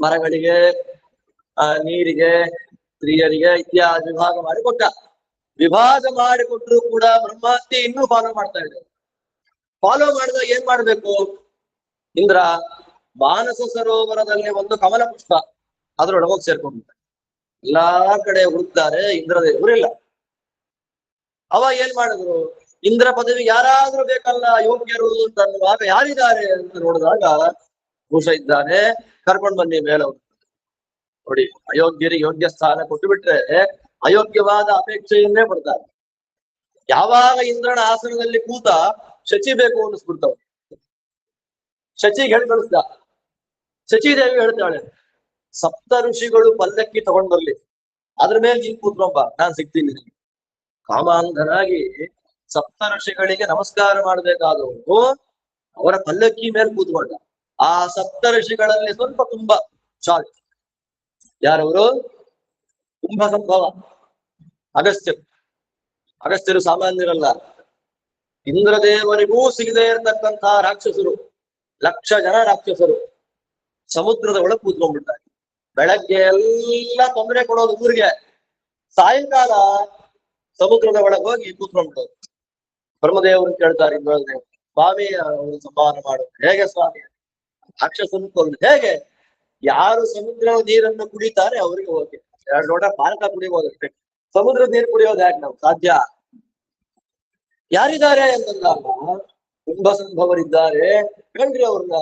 ಮರಗಳಿಗೆ, ನೀರಿಗೆ, ಸ್ತ್ರೀಯರಿಗೆ ಇತ್ಯಾದಿ ವಿಭಾಗ ಮಾಡಿ ಕೊಟ್ಟ. ವಿಭಾಗ ಮಾಡಿಕೊಟ್ರು ಕೂಡ ಬ್ರಹ್ಮಾಸ್ತಿ ಇನ್ನೂ ಫಾಲೋ ಮಾಡ್ತಾ ಇದ್ದಾರೆ. ಫಾಲೋ ಮಾಡಿದಾಗ ಏನ್ ಮಾಡ್ಬೇಕು? ಇಂದ್ರ ಮಾನಸ ಸರೋವರದಲ್ಲಿ ಒಂದು ಕಮಲ ಪುಷ್ಪ ಅದ್ರೊಳಗೋಗಿ ಸೇರ್ಕೊಂಡಿದ್ದಾರೆ. ಎಲ್ಲಾ ಕಡೆ ಹುಡುಕ್ತಾರೆ, ಇಂದ್ರದೇವರಿಲ್ಲ. ಅವ ಏನ್ ಮಾಡಿದ್ರು? ಇಂದ್ರ ಪದವಿ ಯಾರಾದ್ರೂ ಬೇಕಲ್ಲ ಯೋಗ್ಯರು ಅಂತ ಅನ್ನುವಾಗ ಯಾರಿದ್ದಾರೆ ಅಂತ ನೋಡಿದಾಗ ಭೂಷ ಇದ್ದಾನೆ, ಕರ್ಕೊಂಡ್ ಬನ್ನಿ ಮೇಲೆ. ನೋಡಿ, ಅಯೋಗ್ಯರಿಗೆ ಯೋಗ್ಯ ಸ್ಥಾನ ಕೊಟ್ಟು ಬಿಟ್ರೆ ಅಯೋಗ್ಯವಾದ ಅಪೇಕ್ಷೆಯನ್ನೇ ಪಡ್ತಾರೆ. ಯಾವಾಗ ಇಂದ್ರನ ಆಸನದಲ್ಲಿ ಕೂತ ಶಚಿ ಬೇಕು ಅನ್ನಿಸ್ಬಿಡ್ತಾವ. ಶಚಿಗೆ ಹೇಳಿ ಕಳಿಸ್ದ. ಶಚಿದೇವಿ ಹೇಳ್ತಾಳೆ, ಸಪ್ತ ಋಷಿಗಳು ಪಲ್ಲಕ್ಕಿ ತಗೊಂಡ್ ಬರ್ಲಿ, ಅದ್ರ ಮೇಲೆ ನೀನ್ ಕೂತ್ಕೊಂಬ, ನಾನ್ ಸಿಗ್ತೀನಿ. ಕಾಮಾಂಧನಾಗಿ ಸಪ್ತ ಋಷಿಗಳಿಗೆ ನಮಸ್ಕಾರ ಮಾಡ್ಬೇಕಾದವನು ಅವರ ಪಲ್ಲಕ್ಕಿ ಮೇಲೆ ಕೂತ್ಕೊಂಡ. ಆ ಸಪ್ತ ಋಷಿಗಳಲ್ಲಿ ಸ್ವಲ್ಪ ತುಂಬಾ ಶಾರ್ಟ್. ಯಾರವರು? ಕುಂಭ ಸಂಭವ, ಅಗಸ್ತ್ಯರು. ಅಗಸ್ತ್ಯರು ಸಾಮಾನ್ಯರಲ್ಲ. ಇಂದ್ರದೇವರಿಗೂ ಸಿಗದೆ ಇರತಕ್ಕಂತಹ ರಾಕ್ಷಸರು, 1,00,000 ಜನ ರಾಕ್ಷಸರು ಸಮುದ್ರದ ಒಳಗೆ ಕೂತ್ಕೊಂಡ್ಬಿಡ್ತಾರೆ. ಬೆಳಗ್ಗೆ ಎಲ್ಲ ತೊಂದರೆ ಕೊಡೋದು ಊರಿಗೆ, ಸಾಯಂಕಾಲ ಸಮುದ್ರದ ಒಳಗೆ ಹೋಗಿ ಕೂತ್ಕೊಂಡ್ಬಿಡೋದು. ಬ್ರಹ್ಮದೇವರು ಕೇಳ್ತಾರೆ ಇಂದ್ರದೇವರು, ಸ್ವಾಮಿ ಅವರು ಸಂಹಾರ ಮಾಡೋದು ಹೇಗೆ ಸ್ವಾಮಿ? ರಾಕ್ಷಸನ್ನು ಕೊಂದು ಹೇಗೆ? ಯಾರು ಸಮುದ್ರದ ನೀರನ್ನು ಕುಡಿತಾರೆ ಅವರಿಗೆ ಹೋಗಿ 2 ಲೋಟ ಪಾನಕ ಕುಡಿಯೋದಷ್ಟೇ. ಸಮುದ್ರದ ನೀರು ಕುಡಿಯೋದು ಯಾಕೆ ನಾವು ಸಾಧ್ಯ? ಯಾರಿದ್ದಾರೆ ಅಂತಂದಾಗ ಕುಂಭ ಸಂಭವರಿದ್ದಾರೆ, ಹೇಳ್ರಿ ಅವ್ರನ್ನ.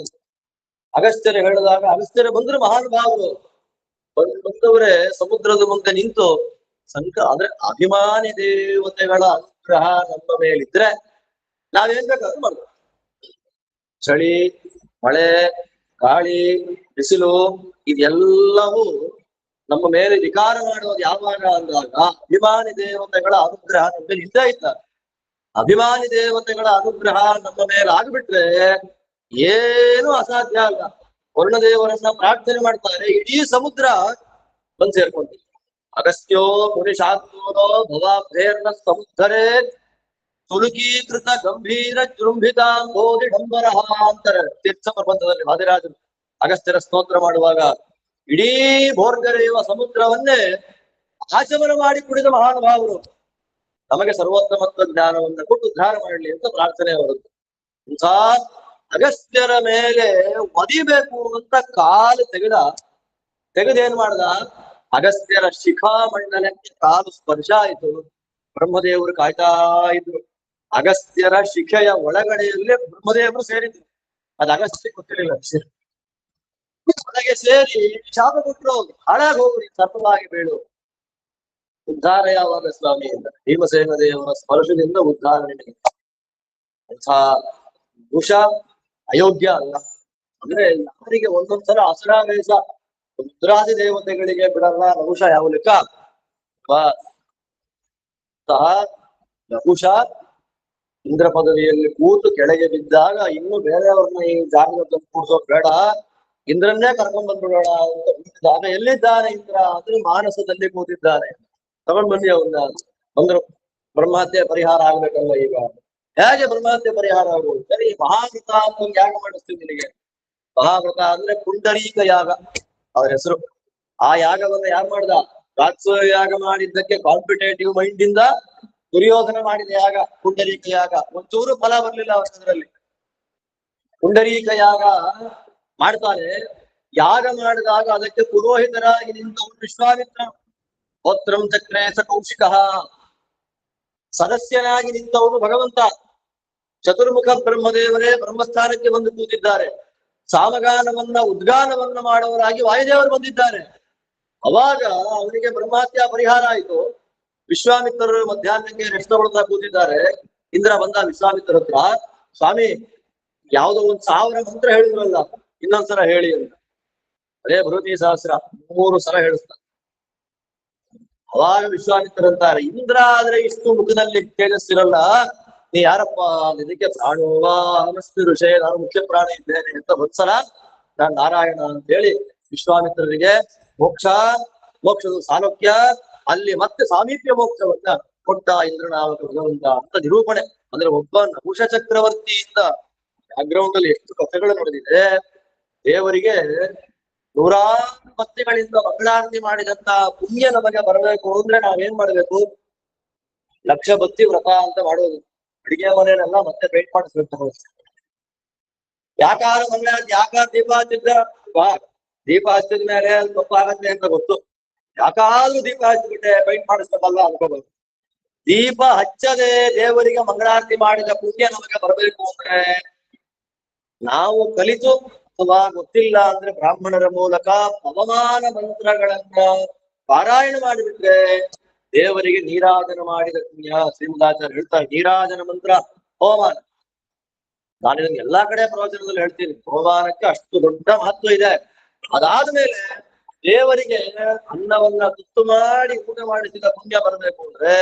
ಅಗಸ್ತ್ಯರು ಹೇಳಿದಾಗ ಅಗಸ್ತ್ಯರು ಬಂದ್ರು ಮಹಾನುಭಾವರು. ಬಂದವರೇ ಸಮುದ್ರದ ಮುಂದೆ ನಿಂತು ಅಂದ್ರೆ ಅಭಿಮಾನಿ ದೇವತೆಗಳ ಅನುಗ್ರಹ ನಮ್ಮ ಮೇಲಿದ್ರೆ ನಾವೇನ್ ಬೇಕಾದ್ರೂ ಮಾಡ್ಬೋದು. ಚಳಿ, ಮಳೆ, ಗಾಳಿ, ಬಿಸಿಲು ಇದೆಲ್ಲವೂ ನಮ್ಮ ಮೇಲೆ ವಿಕಾರ ಮಾಡೋದು ಯಾವಾಗ ಅಂದಾಗ ಅಭಿಮಾನಿ ದೇವತೆಗಳ ಅನುಗ್ರಹ ನಮ್ಮ ಮೇಲೆ ಇದ್ದೇ ಇದ್ದಾರೆ. ಅಭಿಮಾನಿ ದೇವತೆಗಳ ಅನುಗ್ರಹ ನಮ್ಮ ಮೇಲೆ ಆಗ್ಬಿಟ್ರೆ ಏನು ಅಸಾಧ್ಯ ಅಲ್ಲ. ವರುಣದೇವರನ್ನ ಪ್ರಾರ್ಥನೆ ಮಾಡ್ತಾರೆ, ಇಡೀ ಸಮುದ್ರ ಬಂದ್ ಸೇರ್ಕೊಂಡ್ವಿ. ಅಗಸ್ತ್ಯೋ ಮುನಿಶಾಕ್ತೋರೋ ಭವಾಬ್ಧೇರ್ನ ಸಮುದ್ರೇ ತುಲುಕೀಕೃತ ಗಂಭೀರ ಜೃಂಭಿತಾಂಬೋಧಿ ಡಂಬರ ಅಂತಾರೆ ತೀರ್ಥ ಪ್ರಬಂಧದಲ್ಲಿ ವಾದಿರಾಜರು ಅಗಸ್ತ್ಯರ ಸ್ತೋತ್ರ ಮಾಡುವಾಗ. ಇಡೀ ಭೋರ್ಗರೆಯುವ ಸಮುದ್ರವನ್ನೇ ಆಚಮನ ಮಾಡಿ ಕುಡಿದ ಮಹಾನುಭಾವರು ನಮಗೆ ಸರ್ವೋತ್ತಮತ್ವ ಜ್ಞಾನವನ್ನ ಕೊಟ್ಟು ಉದ್ಧಾರ ಮಾಡಲಿ ಅಂತ ಪ್ರಾರ್ಥನೆ ಅವರದ್ದು. ಇಂಥ ಅಗಸ್ತ್ಯರ ಮೇಲೆ ಒದಿಬೇಕು ಅಂತ ಕಾಲು ತೆಗೆದೇನ್ ಮಾಡ್ದ? ಅಗಸ್ತ್ಯರ ಶಿಖಾಮಂಡಲಕ್ಕೆ ಕಾಲು ಸ್ಪರ್ಶ ಆಯಿತು. ಬ್ರಹ್ಮದೇವರು ಕಾಯ್ತಾ ಇದ್ರು. ಅಗಸ್ತ್ಯರ ಶಿಖೆಯ ಒಳಗಡೆಯಲ್ಲೇ ಬ್ರಹ್ಮದೇವರು ಸೇರಿದ್ರು. ಅದು ಅಗಸ್ತ್ಯ ಗೊತ್ತಿರಲಿಲ್ಲ. ಒಳಗೆ ಸೇರಿ ಶಾಪ ಕೊಟ್ಟರು, ಹಾಳಾಗಿ ಹೋಗ್ರಿ, ಸರ್ಪವಾಗಿ ಬೀಳು. ಉದ್ಧಾರ ಯಾವಾಗ ಸ್ವಾಮಿ ಅಂತ ಭೀಮಸೇನ ದೇವರ ಸ್ಪರ್ಶದಿಂದ ಉದ್ಧಾರ ನಿಮಗೆ. ಅಂಥ ದೋಷ ಅಯೋಗ್ಯ ಅಲ್ಲ. ಅಂದ್ರೆ ಯಾರಿಗೆ ಒಂದೊಂದ್ಸಲ ಅಸುರಾವೇಶ, ರುದ್ರಾದಿ ದೇವತೆಗಳಿಗೆ ಬಿಡಲ್ಲ ನಹುಷ ಯಾವ ಲೆಕ್ಕ. ನಹುಷ ಇಂದ್ರ ಪದವಿಯಲ್ಲಿ ಕೂತು ಕೆಳಗೆ ಬಿದ್ದಾಗ ಇನ್ನು ಬೇರೆಯವ್ರನ್ನ ಈ ಜಾಗದಲ್ಲಿ ಕೂಡ್ಸೋಕ್ ಬೇಡ, ಇಂದ್ರನ್ನೇ ಕರ್ಕೊಂಡ್ ಬಂದ್ಬಿಡೋಣ ಅಂತ ಬಿದ್ದಾಗ ಎಲ್ಲಿದ್ದಾನೆ ಇಂದ್ರ ಅಂದ್ರೆ ಮಾನಸದಲ್ಲಿ ಕೂತಿದ್ದಾನೆ. ತಗೊಂಡ್ ಬನ್ನಿ ಅವನ್ನ. ಅಂದ್ರೆ ಬ್ರಹ್ಮಹತ್ಯೆ ಪರಿಹಾರ ಆಗ್ಬೇಕಲ್ಲ. ಈಗ ಹೇಗೆ ಬ್ರಹ್ಮಹತ್ಯೆ ಪರಿಹಾರ ಆಗುವುದು? ಸರಿ, ಮಹಾವೃತ ಅಂತ ಒಂದು ಯಾಗ ಮಾಡಿಸ್ತೀವಿ ನಿನಗೆ. ಮಹಾವೃತ ಅಂದ್ರೆ ಪುಂಡರೀಕ ಯಾಗ ಅವ್ರ ಹೆಸರು. ಆ ಯಾಗವನ್ನ ಯಾರು ಮಾಡ್ದ? ರಾತ್ಸ ಯಾಗ ಮಾಡಿದ್ದಕ್ಕೆ ಕಾಂಪಿಟೇಟಿವ್ ಮೈಂಡ್ ಇಂದ ದುರ್ಯೋಧನ ಮಾಡಿದ ಯಾಗ ಪುಂಡರೀಕ ಯಾಗ. ಒಂಚೂರು ಫಲ ಬರ್ಲಿಲ್ಲ ಅವರಲ್ಲಿ. ಪುಂಡರೀಕ ಯಾಗ ಮಾಡ್ತಾನೆ. ಯಾಗ ಮಾಡಿದಾಗ ಅದಕ್ಕೆ ಪುರೋಹಿತರಾಗಿ ನಿಂತವನು ವಿಶ್ವಾಮಿತ್ರ. ಗೋತ್ರಂ ಚಕ್ರೇ ಸ ಕೌಶಿಕ. ಸದಸ್ಯನಾಗಿ ನಿಂತವನು ಭಗವಂತ. ಚತುರ್ಮುಖ ಬ್ರಹ್ಮದೇವರೇ ಬ್ರಹ್ಮಸ್ಥಾನಕ್ಕೆ ಬಂದು ಕೂತಿದ್ದಾರೆ. ಸಾಮಗಾನವನ್ನ ಉದ್ಗಾನವನ್ನ ಮಾಡುವವರಾಗಿ ವಾಯುದೇವರು ಬಂದಿದ್ದಾರೆ. ಅವಾಗ ಅವನಿಗೆ ಬ್ರಹ್ಮಹತ್ಯಾ ಪರಿಹಾರ ಆಯಿತು. ವಿಶ್ವಾಮಿತ್ರರು ಮಧ್ಯಾಹ್ನಕ್ಕೆ ರೆಸ್ಟ್ ತಗೊಳ್ತಾ ಕೂತಿದ್ದಾರೆ. ಇಂದ್ರ ಬಂದ ವಿಶ್ವಾಮಿತ್ರ ಹತ್ರ, ಸ್ವಾಮಿ ಯಾವುದೋ 1,000 ಮಂತ್ರ ಹೇಳಿದ್ರಲ್ಲ, ಇನ್ನೊಂದ್ಸಲ ಹೇಳಿ ಅಂತ. ಅದೇ ಬೃಹತಿ ಸಹಸ್ರ 3 ಸಲ ಹೇಳಿಸ್ತಾರೆ. ಅವಾಗ ವಿಶ್ವಾಮಿತ್ರ ಅಂತಾರೆ, ಇಂದ್ರ ಆದ್ರೆ ಇಷ್ಟು ಮುಖದಲ್ಲಿ ತೇಜಸ್ಸಿರಲ್ಲ, ನೀ ಯಾರಪ್ಪ? ಇದಕ್ಕೆ ಪ್ರಾಣೋವಾ ಅನಸ್ತಿ ಋಷೇ, ನಾನು ಮುಖ್ಯ ಪ್ರಾಣ ಇದ್ದೇನೆ ಅಂತ ಒಂದ್ಸಲ ನಾನ್ ನಾರಾಯಣ ಅಂತ ಹೇಳಿ ವಿಶ್ವಾಮಿತ್ರರಿಗೆ ಮೋಕ್ಷದ ಸಾಲೋಕ್ಯ, ಅಲ್ಲಿ ಮತ್ತೆ ಸಾಮೀಪ್ಯ ಮೋಕ್ಷವನ್ನ ಕೊಟ್ಟ ಇಂದ್ರನಾಮಕ ಭಗವಂತ ಅಂತ ನಿರೂಪಣೆ. ಅಂದ್ರೆ ಒಬ್ಬ ನಹುಷ ಚಕ್ರವರ್ತಿಯಿಂದ ಬ್ಯಾಕ್ಗ್ರೌಂಡ್ ಅಲ್ಲಿ ಎಷ್ಟು ಕಥೆಗಳು ನಡೆದಿದೆ. ದೇವರಿಗೆ 100 ಭಕ್ತಿಗಳಿಂದ ಮಂಗಳಾರತಿ ಮಾಡಿದಂತ ಪುಣ್ಯ ನಮಗೆ ಬರಬೇಕು ಅಂದ್ರೆ ನಾವೇನ್ ಮಾಡ್ಬೇಕು? 1,00,000 ಭಕ್ತಿ ವ್ರತ ಅಂತ ಮಾಡೋದು. ಅಡಿಗೆ ಮನೆಯಲ್ಲೆಲ್ಲ ಮತ್ತೆ ಪೇಂಟ್ ಮಾಡಿಸ್ಬೇಕು. ಯಾಕಾರ ಮಂಗಳಾರತಿ, ಯಾಕಾರ ದೀಪ ಹಚ್ಚಿದ್ರ ದೀಪ ಹಚ್ಚಿದ ಮೇಲೆ ತಪ್ಪಾಗತ್ತೆ ಅಂತ ಗೊತ್ತು. ಯಾಕಾದ್ರೂ ದೀಪ ಹಚ್ಚಿಬಿಟ್ಟೆ ಪೇಂಟ್ ಮಾಡಿಸ್ಬೇಕಲ್ಲ ಅನ್ಕೋಬಹುದು. ದೀಪ ಹಚ್ಚದೆ ದೇವರಿಗೆ ಮಂಗಳಾರತಿ ಮಾಡಿದ ಪುಣ್ಯ ನಮಗೆ ಬರಬೇಕು ಅಂದ್ರೆ ನಾವು ಕಲಿತು ಅಥವಾ ಗೊತ್ತಿಲ್ಲ ಅಂದ್ರೆ ಬ್ರಾಹ್ಮಣರ ಮೂಲಕ ಪವಮಾನ ಮಂತ್ರಗಳನ್ನ ಪಾರಾಯಣ ಮಾಡಿಬಿಟ್ರೆ ದೇವರಿಗೆ ನೀರಾಜನ ಮಾಡಿದ ಪುಣ್ಯ. ಶ್ರೀಮದಾಚಾರ್ಯ ಹೇಳ್ತಾರೆ ನೀರಾಜನ ಮಂತ್ರ ಹೋಮಾನ. ನಾನು ಇದನ್ನ ಎಲ್ಲಾ ಕಡೆ ಪ್ರವಚನದಲ್ಲಿ ಹೇಳ್ತೀನಿ, ಹೋಮಾನಕ್ಕೆ ಅಷ್ಟು ದೊಡ್ಡ ಮಹತ್ವ ಇದೆ. ಅದಾದ್ಮೇಲೆ ದೇವರಿಗೆ ಅನ್ನವನ್ನ ತುತ್ತು ಮಾಡಿ ಊಟ ಮಾಡಿಸಿದ ಪುಣ್ಯ ಬರಬೇಕು ಅಂದ್ರೆ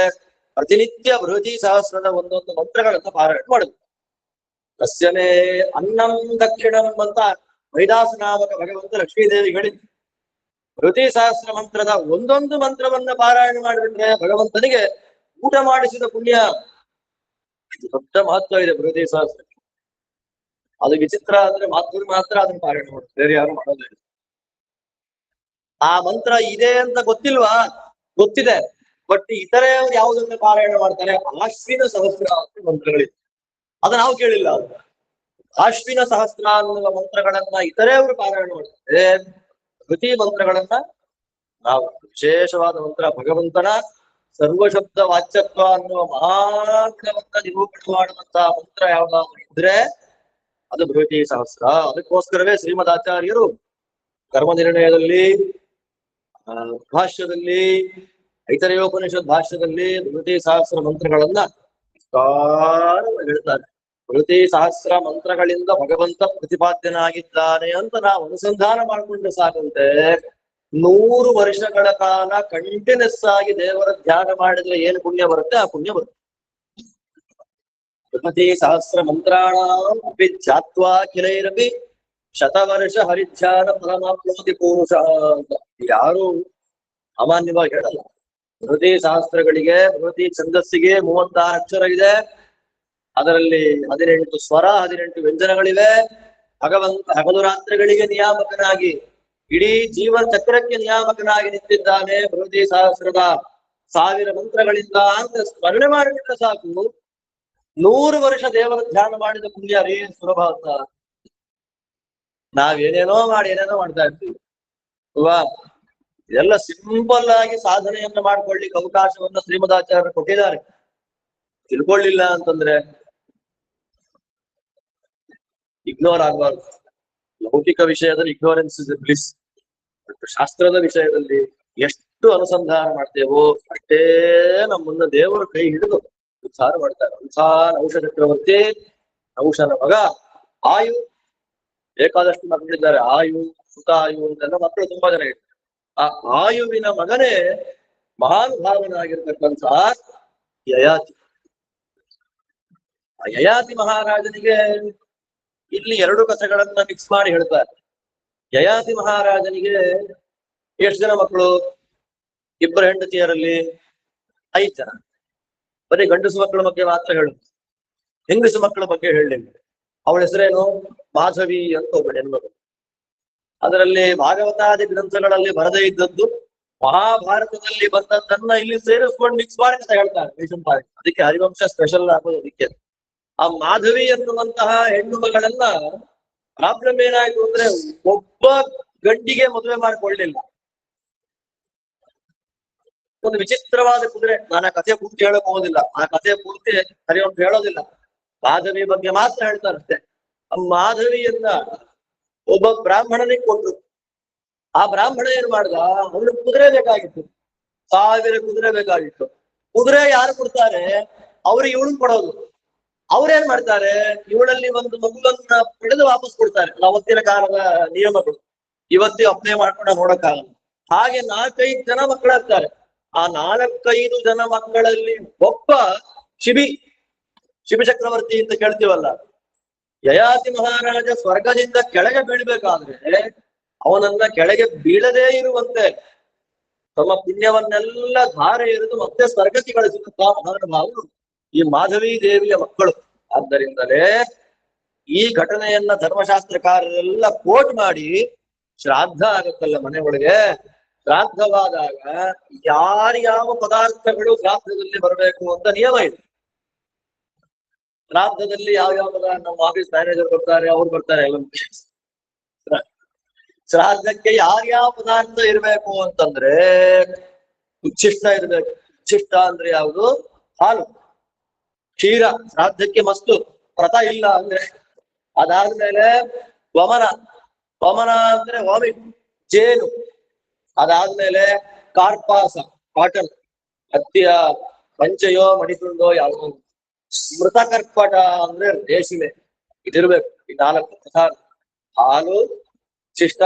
ಪ್ರತಿನಿತ್ಯ ಬೃಹತಿ ಸಹಸ್ರದ ಒಂದೊಂದು ಮಂತ್ರಗಳನ್ನ ಪಾರಾಯಣ ಮಾಡುದು. ತಸ್ಯನೇ ಅನ್ನಂ ದಕ್ಷಿಣಂ ಅಂತ ವೈದಾಸ ನಾಮಕ ಭಗವಂತ ಲಕ್ಷ್ಮೀದೇವಿ ಹೇಳಿದ್ರು. ಬೃಹತಿ ಸಹಸ್ರ ಮಂತ್ರದ ಒಂದೊಂದು ಮಂತ್ರವನ್ನ ಪಾರಾಯಣ ಮಾಡಿಬಿಟ್ರೆ ಭಗವಂತನಿಗೆ ಊಟ ಮಾಡಿಸಿದ ಪುಣ್ಯ. ದೊಡ್ಡ ಮಹತ್ವ ಇದೆ ಬೃಹತಿ ಸಹಸ್ರ. ಅದು ವಿಚಿತ್ರ ಅಂದ್ರೆ ಮಾತ್ರ ಅದನ್ನ ಪಾರಾಯಣ ಮಾಡುದು, ಬೇರೆ ಯಾರು ಮಾಡೋದಿಲ್ಲ. ಆ ಮಂತ್ರ ಇದೆ ಅಂತ ಗೊತ್ತಿಲ್ವಾ? ಗೊತ್ತಿದೆ. ಬಟ್ ಇತರೆ ಯಾವುದನ್ನ ಪಾರಾಯಣ ಮಾಡ್ತಾರೆ? ಆಶ್ವಿನ ಸಹಸ್ರ ಮಂತ್ರಗಳಿದೆ, ಅದ ನಾವು ಕೇಳಿಲ್ಲ. ಆಶ್ವಿನ ಸಹಸ್ರ ಅನ್ನುವ ಮಂತ್ರಗಳನ್ನ ಇತರೆ ಅವರು ಪಾರಾಯಣ ಮಾಡ್ತಾರೆ. ಕೃತಿ ಮಂತ್ರಗಳನ್ನ ನಾವು, ವಿಶೇಷವಾದ ಮಂತ್ರ ಭಗವಂತನ ಸರ್ವಶಬ್ದ ವಾಚ್ಯತ್ವ ಅನ್ನುವ ಮಹಾಗುಣವನ್ನ ನಿರೂಪಣೆ ಮಾಡುವಂತಹ ಮಂತ್ರ ಯಾವ್ದಾದ್ರು ಇದ್ರೆ ಅದು ಬೃಹತಿ ಸಹಸ್ರ. ಅದಕ್ಕೋಸ್ಕರವೇ ಶ್ರೀಮದಾಚಾರ್ಯರು ಕರ್ಮ ನಿರ್ಣಯದಲ್ಲಿ, ಭಾಷ್ಯದಲ್ಲಿ, ಐತರೇಯೋಪನಿಷತ್ ಭಾಷ್ಯದಲ್ಲಿ ಬೃಹತಿ ಸಹಸ್ರ ಮಂತ್ರಗಳನ್ನ ಹೇಳ್ತಾರೆ. ಬೃಹತಿ ಸಹಸ್ರ ಮಂತ್ರಗಳಿಂದ ಭಗವಂತ ಪ್ರತಿಪಾದ್ಯನಾಗಿದ್ದಾನೆ ಅಂತ ನಾವು ಅನುಸಂಧಾನ ಮಾಡಿಕೊಂಡ್ರೆ ಸಾಕಂತೆ 100 ವರ್ಷಗಳ ಕಾಲ ಕಂಟಿನ್ಯೂಸ್ ಆಗಿ ದೇವರ ಧ್ಯಾನ ಮಾಡಿದ್ರೆ ಏನು ಪುಣ್ಯ ಬರುತ್ತೆ ಆ ಪುಣ್ಯ ಬರುತ್ತೆ. ಬೃಹತಿ ಸಹಸ್ರ ಮಂತ್ರಾಣಾಂ ಅಪಿ ಧ್ಯಾತ್ವಾ ಕಿಲೈರಪಿ ಶತವರ್ಷ ಹರಿಧ್ಯಾನ ಫಲಮಾಪ್ನೋತಿ ಪುರುಷ ಅಂತ ಯಾರು ಸಾಮಾನ್ಯವಾಗಿ ಹೇಳಲ್ಲ. ಬೃಹತಿ ಸಹಸ್ರಗಳಿಗೆ, ಬೃಹತಿ ಛಂದಸ್ಸಿಗೆ 36 ಅಕ್ಷರ ಇದೆ. ಅದರಲ್ಲಿ 18 ಸ್ವರ, 18 ವ್ಯಂಜನಗಳಿವೆ. ಭಗವಂತ ಹಗಲು ರಾತ್ರಿಗಳಿಗೆ ನಿಯಾಮಕನಾಗಿ, ಇಡೀ ಜೀವನ ಚಕ್ರಕ್ಕೆ ನಿಯಾಮಕನಾಗಿ ನಿಂತಿದ್ದಾನೆ. ಬೃಹತಿ ಸಹಸ್ರದ 1000 ಮಂತ್ರಗಳಿಂದ ಅಂತ ಸ್ಮರಣೆ ಮಾಡಿಬಿಟ್ರೆ ಸಾಕು 100 ವರ್ಷ ದೇವರ ಧ್ಯಾನ ಮಾಡಿದ ಪುಣ್ಯ ರೀ ಸುಲಭ ಅಂತ. ನಾವೇನೇನೋ ಮಾಡಿ ಏನೇನೋ ಮಾಡ್ತಾ ಇರ್ತೀವಿ ಅಲ್ವಾ? ಇದೆಲ್ಲ ಸಿಂಪಲ್ ಆಗಿ ಸಾಧನೆಯನ್ನ ಮಾಡ್ಕೊಳ್ಳಿಕ್ಕೆ ಅವಕಾಶವನ್ನ ಶ್ರೀಮದಾಚಾರ್ಯರು ಕೊಟ್ಟಿದ್ದಾರೆ. ತಿಳ್ಕೊಳ್ಳಿಲ್ಲ ಅಂತಂದ್ರೆ ಇಗ್ನೋರ್ ಆಗಬಾರ್ದು. ಲೌಕಿಕ ವಿಷಯದಲ್ಲಿ ಇಗ್ನೋರೆನ್ಸ್ ಇಸ್ ಬ್ಲಿಸ್. ಶಾಸ್ತ್ರದ ವಿಷಯದಲ್ಲಿ ಎಷ್ಟು ಅನುಸಂಧಾನ ಮಾಡ್ತೇವೋ ಅಷ್ಟೇ ನಮ್ಮನ್ನ ದೇವರು ಕೈ ಹಿಡಿದು ಉದ್ಧಾರ ಮಾಡ್ತಾರೆ. ನಹುಷ ಚಕ್ರವರ್ತಿ, ನಹುಷನ ಮಗ ಆಯು, ಬೇಕಾದಷ್ಟು ಮಕ್ಕಳಿದ್ದಾರೆ. ಆಯು, ಸುತಾಯು ಅಂತೆಲ್ಲ ಮಕ್ಕಳು ತುಂಬಾ ಜನ ಇದ್ದಾರೆ. ಆ ಆಯುವಿನ ಮಗನೇ ಮಹಾನುಭಾವನಾಗಿರ್ತಕ್ಕಂಥ ಯಯಾತಿ. ಆ ಯಯಾತಿ ಮಹಾರಾಜನಿಗೆ ಇಲ್ಲಿ 2 ಕಥೆಗಳನ್ನ ಮಿಕ್ಸ್ ಮಾಡಿ ಹೇಳ್ತಾರೆ. ಯಯಾತಿ ಮಹಾರಾಜನಿಗೆ ಎಷ್ಟು ಜನ ಮಕ್ಕಳು? 2 ಹೆಂಡತಿಯರಲ್ಲಿ 5 ಜನ. ಬರೀ ಗಂಡಸು ಮಕ್ಕಳ ಬಗ್ಗೆ ಮಾತ್ರ ಹೇಳುದು, ಹೆಂಗಸು ಮಕ್ಕಳ ಬಗ್ಗೆ ಹೇಳಲಿಲ್ಲ. ಅವಳ ಹೆಸರೇನು? ಮಾಧವಿ ಅಂತ ಒಬ್ಬ ಹೆಣ್ಮಗಳು. ಅದರಲ್ಲಿ ಭಾಗವತಾದಿ ಗ್ರಂಥಗಳಲ್ಲಿ ಬರದೇ ಇದ್ದದ್ದು ಮಹಾಭಾರತದಲ್ಲಿ ಬಂದದ್ದನ್ನ ಇಲ್ಲಿ ಸೇರಿಸ್ಕೊಂಡು ಮಿಕ್ಸ್ ಮಾಡಿ ಅಂತ ಹೇಳ್ತಾರೆ ವೈಶಂಪಾಯನ. ಅದಕ್ಕೆ ಹರಿವಂಶ ಸ್ಪೆಷಲ್ ಆಗೋದು ಅದಕ್ಕೆ. ಆ ಮಾಧವಿ ಎನ್ನುವಂತಹ ಹೆಣ್ಣು ಮಗಳನ್ನ ಪ್ರಾಬ್ಲಮ್ ಏನಾಯ್ತು ಅಂದ್ರೆ ಒಬ್ಬ ಗಂಡಿಗೆ ಮದುವೆ ಮಾಡಿಕೊಳ್ಳಿಲ್ಲ. ಒಂದು ವಿಚಿತ್ರವಾದ ಕುದುರೆ. ನಾನು ಆ ಕಥೆ ಪೂರ್ತಿ ಹೇಳಕ್ ಹೋಗೋದಿಲ್ಲ, ಆ ಕಥೆ ಪೂರ್ತಿ ಹರಿವಂಶ ಹೇಳೋದಿಲ್ಲ. ಮಾಧವಿ ಬಗ್ಗೆ ಮಾತ್ರ ಹೇಳ್ತಾರೆ ಅಷ್ಟೇ. ಆ ಮಾಧವಿಯನ್ನ ಒಬ್ಬ ಬ್ರಾಹ್ಮಣನಿಗೆ ಕೊಟ್ರು. ಆ ಬ್ರಾಹ್ಮಣ ಏನ್ ಮಾಡ್ದ, ಅವನಿಗೆ ಕುದುರೆ ಬೇಕಾಗಿತ್ತು, 1000 ಕುದುರೆ ಬೇಕಾಗಿತ್ತು. ಕುದುರೆ ಯಾರು ಕೊಡ್ತಾರೆ? ಅವ್ರಿಗೆ ಇವಳು ಕೊಡೋದು. ಅವ್ರೇನ್ ಮಾಡ್ತಾರೆ, ಇವಳಲ್ಲಿ ಒಂದು ಮಗುವನ್ನ ಪಡೆದು ವಾಪಸ್ ಕೊಡ್ತಾರೆ. ಅವತ್ತಿನ ಕಾಲದ ನಿಯಮಗಳು ಇವತ್ತಿ ಅಪ್ಲೈ ಮಾಡ್ಕೊಂಡು ನೋಡಕ್ಕಾಗಲ್ಲ. ಹಾಗೆ 4-5 ಜನ ಮಕ್ಕಳಾಗ್ತಾರೆ. ಆ 4-5 ಜನ ಮಕ್ಕಳಲ್ಲಿ ಒಬ್ಬ ಶಿಬಿ ಚಕ್ರವರ್ತಿ ಅಂತ ಕೇಳ್ತೀವಲ್ಲ, ಯಯಾತಿ ಮಹಾರಾಜ ಸ್ವರ್ಗದಿಂದ ಕೆಳಗೆ ಬೀಳ್ಬೇಕಾದ್ರೆ ಅವನನ್ನ ಕೆಳಗೆ ಬೀಳದೇ ಇರುವಂತೆ ತಮ್ಮ ಪುಣ್ಯವನ್ನೆಲ್ಲ ಧಾರೆ ಎರೆದು ಮತ್ತೆ ಸ್ವರ್ಗಕ್ಕೆ ಕಳಿಸಿದಂತಹ ಮಹಾನುಭಾವರು ಈ ಮಾಧವಿ ದೇವಿಯ ಮಕ್ಕಳು. ಆದ್ದರಿಂದಲೇ ಈ ಘಟನೆಯನ್ನ ಧರ್ಮಶಾಸ್ತ್ರಕಾರರೆಲ್ಲ ಕೋಟ್ ಮಾಡಿ, ಶ್ರಾದ್ದ ಆಗತ್ತಲ್ಲ ಮನೆ ಒಳಗೆ, ಶ್ರಾದ್ದವಾದಾಗ ಯಾರ್ಯಾವ ಪದಾರ್ಥಗಳು ಶ್ರಾದ್ದದಲ್ಲಿ ಬರಬೇಕು ಅಂತ ನಿಯಮ ಇದೆ. ಶ್ರಾದ್ದದಲ್ಲಿ ಯಾವ್ಯಾವ ಪದಾರ್ಥ, ನಮ್ಮ ಆಫೀಸ್ ಮ್ಯಾನೇಜರ್ ಬರ್ತಾರೆ, ಅವ್ರು ಬರ್ತಾರೆ. ಶ್ರಾದ್ದಕ್ಕೆ ಯಾರ್ಯಾವ ಪದಾರ್ಥ ಇರ್ಬೇಕು ಅಂತಂದ್ರೆ ಉಚ್ಛಿಷ್ಟ ಇರ್ಬೇಕು. ಉಚ್ಛಿಷ್ಟ ಅಂದ್ರೆ ಯಾವುದು? ಹಾಲು, ಕ್ಷೀರ. ಶ್ರಾದ್ದಕ್ಕೆ ಮಸ್ತು, ವ್ರತ ಇಲ್ಲ ಅಂದ್ರೆ. ಅದಾದ್ಮೇಲೆ ವಮನ. ವಮನ ಅಂದ್ರೆ ವಾಮಿಟ್, ಜೇನು. ಅದಾದ್ಮೇಲೆ ಕಾರ್ಪಾಸ, ಕಾಟನ್. ಹತ್ತಿಯ ಪಂಚೆಯೋ ಮಣಿಸುಂಡೋ ಯಾವುದೋ ಮೃತ ಕರ್ಪಟ ಅಂದ್ರೆ ರೇಷ್ಮೆ ಇದಿರ್ಬೇಕು. ಈ 4 ಪ್ರಧಾನ: ಹಾಲು, ಶಿಷ್ಟ,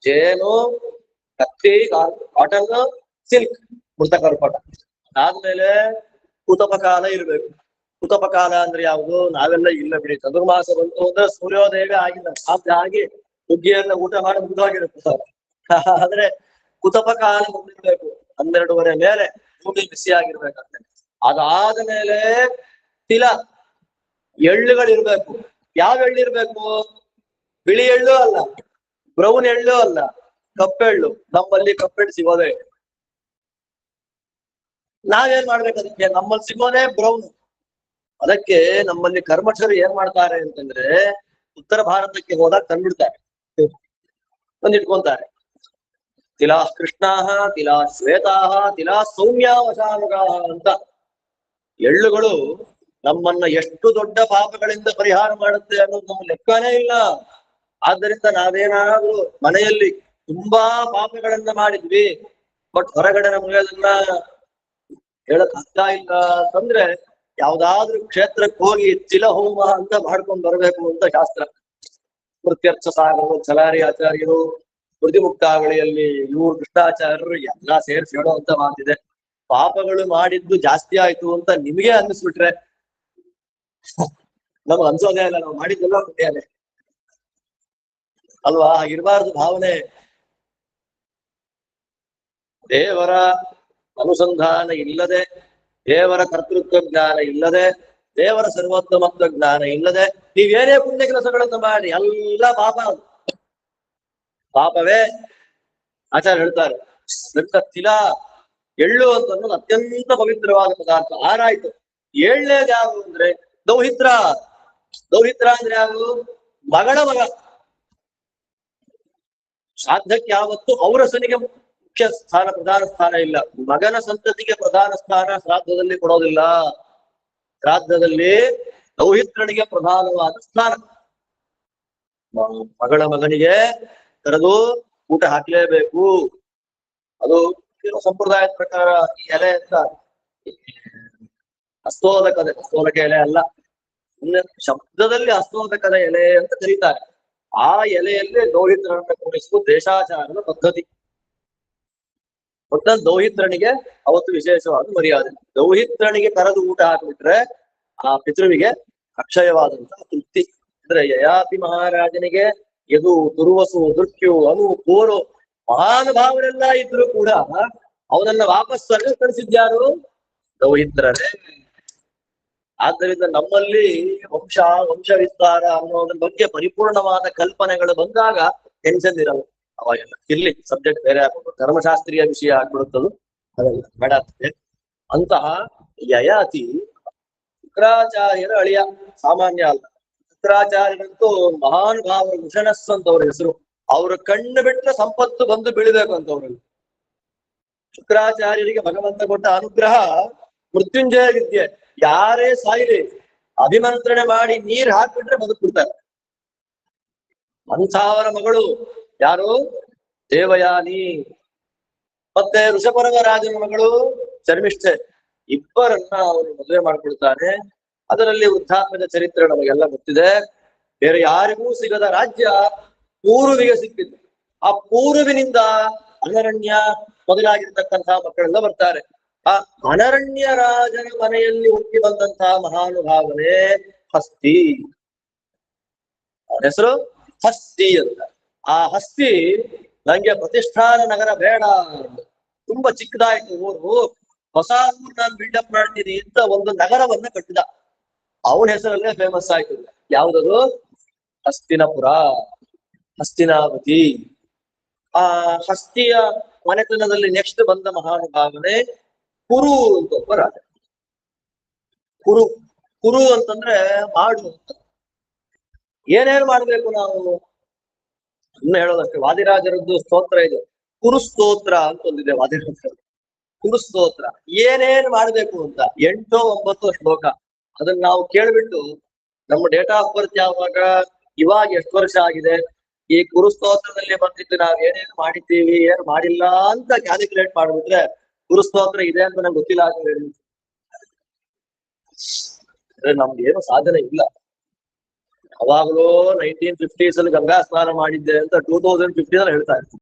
ಜೇನು, ಹತ್ತಿ, ಕಾಟನ್, ಸಿಲ್ಕ್, ಮೃತ ಕರ್ಪಟ. ಅದಾದ್ಮೇಲೆ ಕುತಪಕಾಲ ಇರ್ಬೇಕು. ಕುತಪಕಾಲ ಅಂದ್ರೆ ಯಾವುದು? ನಾವೆಲ್ಲ ಇಲ್ಲ ಬಿಡಿ, ಚತುರ್ಮಾಸ ಬಂತು ಅಂದ್ರೆ ಸೂರ್ಯೋದಯವೇ ಆಗಿಲ್ಲ, ರಾತ್ರಿ ಆಗಿ ಹುಗ್ಗಿಯನ್ನ ಊಟ ಮಾಡಿ ಮುಗಿದೋಗಿರುತ್ತೆ. ಆದ್ರೆ ಕುತಪಕಾಲ ಬಂದಿರ್ಬೇಕು, 12:30 ಮೇಲೆ ಭೂಮಿ ಬಿಸಿ ಆಗಿರ್ಬೇಕಂತೆ. ಅದಾದ ಮೇಲೆ ತಿಲ, ಎಳ್ಳುಗಳಿರ್ಬೇಕು. ಯಾವ ಎಳ್ಳಿರ್ಬೇಕು? ಬಿಳಿ ಎಳ್ಳು ಅಲ್ಲ, ಬ್ರೌನ್ ಎಳ್ಳು ಅಲ್ಲ, ಕಪ್ಪೆಳ್ಳು. ನಮ್ಮಲ್ಲಿ ಕಪ್ಪೆಳ್ಳು ಸಿಗೋದೇ. ನಾವೇನ್ ಮಾಡ್ಬೇಕು ಅದಕ್ಕೆ? ನಮ್ಮಲ್ಲಿ ಸಿಗೋದೇ ಬ್ರೌನ್. ಅದಕ್ಕೆ ನಮ್ಮಲ್ಲಿ ಕರ್ಮಠರು ಏನ್ ಮಾಡ್ತಾರೆ ಅಂತಂದ್ರೆ, ಉತ್ತರ ಭಾರತಕ್ಕೆ ಹೋದಾಗ ತಂದ್ಬಿಡ್ತಾರೆ, ತಂದಿಟ್ಕೊಂತಾರೆ. ತಿಲಾ ಕೃಷ್ಣಾಹ, ತಿಲಾ ಶ್ವೇತಾಹ, ತಿಲಾ ಸೌಮ್ಯಾವಸಾನುಗಾಹ ಅಂತ. ಎಳ್ಳುಗಳು ನಮ್ಮನ್ನ ಎಷ್ಟು ದೊಡ್ಡ ಪಾಪಗಳಿಂದ ಪರಿಹಾರ ಮಾಡುತ್ತೆ ಅನ್ನೋದು ನಮ್ಮ ಲೆಕ್ಕನೇ ಇಲ್ಲ. ಆದ್ದರಿಂದ ನಾವೇನಾದ್ರೂ ಮನೆಯಲ್ಲಿ ತುಂಬಾ ಪಾಪಗಳನ್ನ ಮಾಡಿದ್ವಿ, ಬಟ್ ಹೊರಗಡೆ ನಮ್ಗೆ ಅದನ್ನ ಹೇಳಕ್ ಆಗ್ತಾ ಇಲ್ಲ ಅಂತಂದ್ರೆ, ಯಾವ್ದಾದ್ರೂ ಕ್ಷೇತ್ರಕ್ಕೆ ಹೋಗಿ ತಿಲ ಹೋಮ ಅಂತ ಮಾಡ್ಕೊಂಡ್ ಬರ್ಬೇಕು ಅಂತ ಶಾಸ್ತ್ರ. ಕೃತ್ಯರ್ಥ ಸಾಗರು, ಛಲಾರಿ ಆಚಾರ್ಯರು, ಮುಕ್ತಾವಳಿಯಲ್ಲಿ ಇವರು ಕೃಷ್ಣಾಚಾರ್ಯರು ಎಲ್ಲಾ ಸೇರಿಸಿ ಹೇಳೋ ಅಂತ ಮಾತಿದೆ. ಪಾಪಗಳು ಮಾಡಿದ್ದು ಜಾಸ್ತಿ ಆಯ್ತು ಅಂತ ನಿಮ್ಗೆ ಅನ್ನಿಸ್ಬಿಟ್ರೆ ನಮ್ಗೆ ಅನ್ಸೋದೇ ಇಲ್ಲ, ನಾವು ಮಾಡಿದ್ದೆಲ್ಲ ಪುಣ್ಯನೇ ಅಲ್ವಾ? ಇರಬಾರ್ದು ಭಾವನೆ. ದೇವರ ಅನುಸಂಧಾನ ಇಲ್ಲದೆ, ದೇವರ ಕರ್ತೃತ್ವ ಜ್ಞಾನ ಇಲ್ಲದೆ, ದೇವರ ಸರ್ವೋತ್ತಮತ್ವ ಜ್ಞಾನ ಇಲ್ಲದೆ ನೀವೇನೇ ಪುಣ್ಯ ಕೆಲಸಗಳನ್ನು ಮಾಡಿ ಎಲ್ಲ ಪಾಪವೇ. ಆಚಾರ್ಯ ಹೇಳ್ತಾರೆ, ತಿಲ, ಎಳ್ಳು ಅಂತ ಅನ್ನೋದು ಅತ್ಯಂತ ಪವಿತ್ರವಾದ ಪದಾರ್ಥ. ಆರಾಯ್ತು. 7ನೇದು ಯಾವುದು ಅಂದ್ರೆ ದೌಹಿತ್ರ. ದೌಹಿತ್ರ ಅಂದ್ರೆ ಯಾವುದು? ಮಗಳ ಮಗ. ಶ್ರಾದ್ದಕ್ಕೆ ಯಾವತ್ತು ಔರಸನಿಗೆ ಮುಖ್ಯ ಸ್ಥಾನ, ಪ್ರಧಾನ ಸ್ಥಾನ ಇಲ್ಲ. ಮಗನ ಸಂತತಿಗೆ ಪ್ರಧಾನ ಸ್ಥಾನ ಶ್ರಾದ್ದದಲ್ಲಿ ಕೊಡೋದಿಲ್ಲ. ಶ್ರಾದ್ದದಲ್ಲಿ ದೌಹಿತ್ರನಿಗೆ ಪ್ರಧಾನವಾದ ಸ್ಥಾನ. ಮಗಳ ಮಗನಿಗೆ ಕರೆದು ಊಟ ಹಾಕ್ಲೇಬೇಕು. ಅದು ಸಂಪ್ರದಾಯದ ಪ್ರಕಾರ ಈ ಎಲೆ ಅಂತ ಹಸ್ತೋದಕ ಎಲೆ ಅಲ್ಲ, ಶಬ್ದದಲ್ಲಿ ಹಸ್ತೋದಕದ ಎಲೆ ಅಂತ ಕರೀತಾರೆ. ಆ ಎಲೆಯಲ್ಲಿ ದೌಹಿತ್ರನನ್ನ ಕೂಡಿಸುವುದು ದೇಶಾಚಾರದ ಪದ್ಧತಿ. ಒಟ್ಟಲ್ಲಿ ದೌಹಿತ್ರನಿಗೆ ಅವತ್ತು ವಿಶೇಷವಾದ ಮರ್ಯಾದೆ. ದೌಹಿತ್ರನಿಗೆ ಕರೆದು ಊಟ ಹಾಕಿಬಿಟ್ರೆ ಆ ಪಿತೃವಿಗೆ ಅಕ್ಷಯವಾದಂತಹ ತೃಪ್ತಿ. ಅಂದ್ರೆ ಯಯಾತಿ ಮಹಾರಾಜನಿಗೆ ಯದು, ತುರ್ವಸು, ದುರ್ಕ್ಯು, ಅನು, ಕೋರು ಮಹಾನುಭಾವರೆಲ್ಲ ಇದ್ರು ಕೂಡ ಅವನನ್ನ ವಾಪಸ್ ಸ್ವರ್ಗ ಕಳಿಸಿದ್ಯಾರು? ದೌಹಿತ್ರರೇ. ಆದ್ದರಿಂದ ನಮ್ಮಲ್ಲಿ ವಂಶ ವಿಸ್ತಾರ ಅನ್ನೋದ್ರ ಬಗ್ಗೆ ಪರಿಪೂರ್ಣವಾದ ಕಲ್ಪನೆಗಳು ಬಂದಾಗ ಟೆನ್ಷನ್ ಇರಲ್ಲ. ಅವಾಗೆಲ್ಲ ಇರ್ಲಿ, ಸಬ್ಜೆಕ್ಟ್ ಬೇರೆ ಆಗ್ಬೋದು, ಧರ್ಮಶಾಸ್ತ್ರೀಯ ವಿಷಯ ಆಗ್ಬಿಡುತ್ತದು, ಅದೆಲ್ಲ ಬೇಡ ಆಗ್ತದೆ. ಅಂತಹ ಯಯಾತಿ ಶುಕ್ರಾಚಾರ್ಯರ ಅಳಿಯ, ಸಾಮಾನ್ಯ ಅಲ್ಲ. ಶುಕ್ರಾಚಾರ್ಯರಂತೂ ಮಹಾನುಭಾವರು, ಮುಷನಸ್ ಅಂತ ಅವ್ರ ಹೆಸರು. ಅವ್ರ ಕಣ್ಣು ಬಿಟ್ಟರೆ ಸಂಪತ್ತು ಬಂದು ಬೀಳಬೇಕು ಅಂತ ಅವ್ರಲ್ಲಿ. ಶುಕ್ರಾಚಾರ್ಯರಿಗೆ ಭಗವಂತ ಕೊಟ್ಟ ಅನುಗ್ರಹ ಮೃತ್ಯುಂಜಯ ವಿದ್ಯೆ. ಯಾರೇ ಸಾಯಿಲಿ ಅಭಿಮಂತ್ರಣೆ ಮಾಡಿ ನೀರ್ ಹಾಕ್ಬಿಟ್ರೆ ಬದುಕ್ಬಿಡ್ತಾರೆ. ಅಂಥವರ ಮಗಳು ಯಾರು? ದೇವಯಾನಿ. ಮತ್ತೆ ಋಷಪರ್ವರಾಜನ ಮಗಳು ಶರ್ಮಿಷ್ಠೆ. ಇಬ್ಬರನ್ನ ಅವನು ಮದುವೆ ಮಾಡ್ಕೊಳ್ತಾನೆ. ಅದರಲ್ಲಿ ವೃದ್ಧಾತ್ಮದ ಚರಿತ್ರೆ ನಮಗೆಲ್ಲ ಗೊತ್ತಿದೆ. ಬೇರೆ ಯಾರಿಗೂ ಸಿಗದ ರಾಜ್ಯ ಪೂರ್ವಿಗೆ ಸಿಕ್ಕಿತ್ತು. ಆ ಪೂರ್ವಿನಿಂದ ಅನರಣ್ಯ ಮೊದಲಾಗಿರ್ತಕ್ಕಂತಹ ಮಕ್ಕಳೆಲ್ಲ ಬರ್ತಾರೆ. ಆ ಅನರಣ್ಯ ರಾಜನ ಮನೆಯಲ್ಲಿ ಹುಟ್ಟಿ ಬಂದಂತಹ ಮಹಾನುಭಾವನೆ ಹಸ್ತಿ. ಹೆಸರು ಹಸ್ತಿ ಅಂತ. ಆ ಹಸ್ತಿ ನಂಗೆ ಪ್ರತಿಷ್ಠಾನ ನಗರ ಬೇಡ, ತುಂಬಾ ಚಿಕ್ಕದಾಯ್ತು ಊರು, ಹೊಸ ಊರು ನಾನು ಬಿಲ್ಡಪ್ ಮಾಡ್ತೀನಿ ಅಂತ ಒಂದು ನಗರವನ್ನ ಕಟ್ಟಿದ. ಅವನ ಹೆಸರಲ್ಲೇ ಫೇಮಸ್ ಆಯ್ತು. ಯಾವ್ದದು? ಹಸ್ತಿನಪುರ, ಹಸ್ತಿನಾವತಿ. ಆ ಹಸ್ತಿಯ ಮನೆತನದಲ್ಲಿ ನೆಕ್ಸ್ಟ್ ಬಂದ ಮಹಾನುಭಾವನೆ ಕುರು ಅಂತ ಒಬ್ಬ ರಾಜ. ಕುರು ಅಂತಂದ್ರೆ ಮಾಡು ಅಂತ. ಏನೇನ್ ಮಾಡ್ಬೇಕು ನಾವು? ಇನ್ನು ಹೇಳೋದಷ್ಟೇ. ವಾದಿರಾಜರದ್ದು ಸ್ತೋತ್ರ ಇದೆ, ಕುರು ಸ್ತೋತ್ರ ಅಂತ ಒಂದಿದೆ ವಾದಿರಾಜರ. ಕುರು ಸ್ತೋತ್ರ ಏನೇನ್ ಮಾಡ್ಬೇಕು ಅಂತ 8-9 ಶ್ಲೋಕ. ಅದನ್ನ ನಾವು ಕೇಳ್ಬಿಟ್ಟು ನಮ್ಮ ಡೇಟ್ ಆಫ್ ಬರ್ತ್ ಯಾವಾಗ, ಇವಾಗ ಎಷ್ಟು ವರ್ಷ ಆಗಿದೆ, ಈ ಕುರು ಸ್ತೋತ್ರದಲ್ಲಿ ಬಂದಿದ್ದು ನಾವ್ ಏನೇನು ಮಾಡಿದ್ದೀವಿ, ಏನ್ ಮಾಡಿಲ್ಲ ಅಂತ ಕ್ಯಾಲ್ಕುಲೇಟ್ ಮಾಡ್ಬಿಟ್ರೆ ಗುರುಸ್ತೋತ್ರ ಇದೆ ಅಂತ ನಂಗೆ ಗೊತ್ತಿಲ್ಲ ಅಂದ್ರೆ ನಮ್ಗೆ ಏನು ಸಾಧನೆ ಇಲ್ಲ. ಅವಾಗಲೂ 1950s ಅಲ್ಲಿ ಗಂಗಾ ಸ್ನಾನ ಮಾಡಿದ್ದೆ ಅಂತ 2050 ಹೇಳ್ತಾ ಇರ್ತೀನಿ.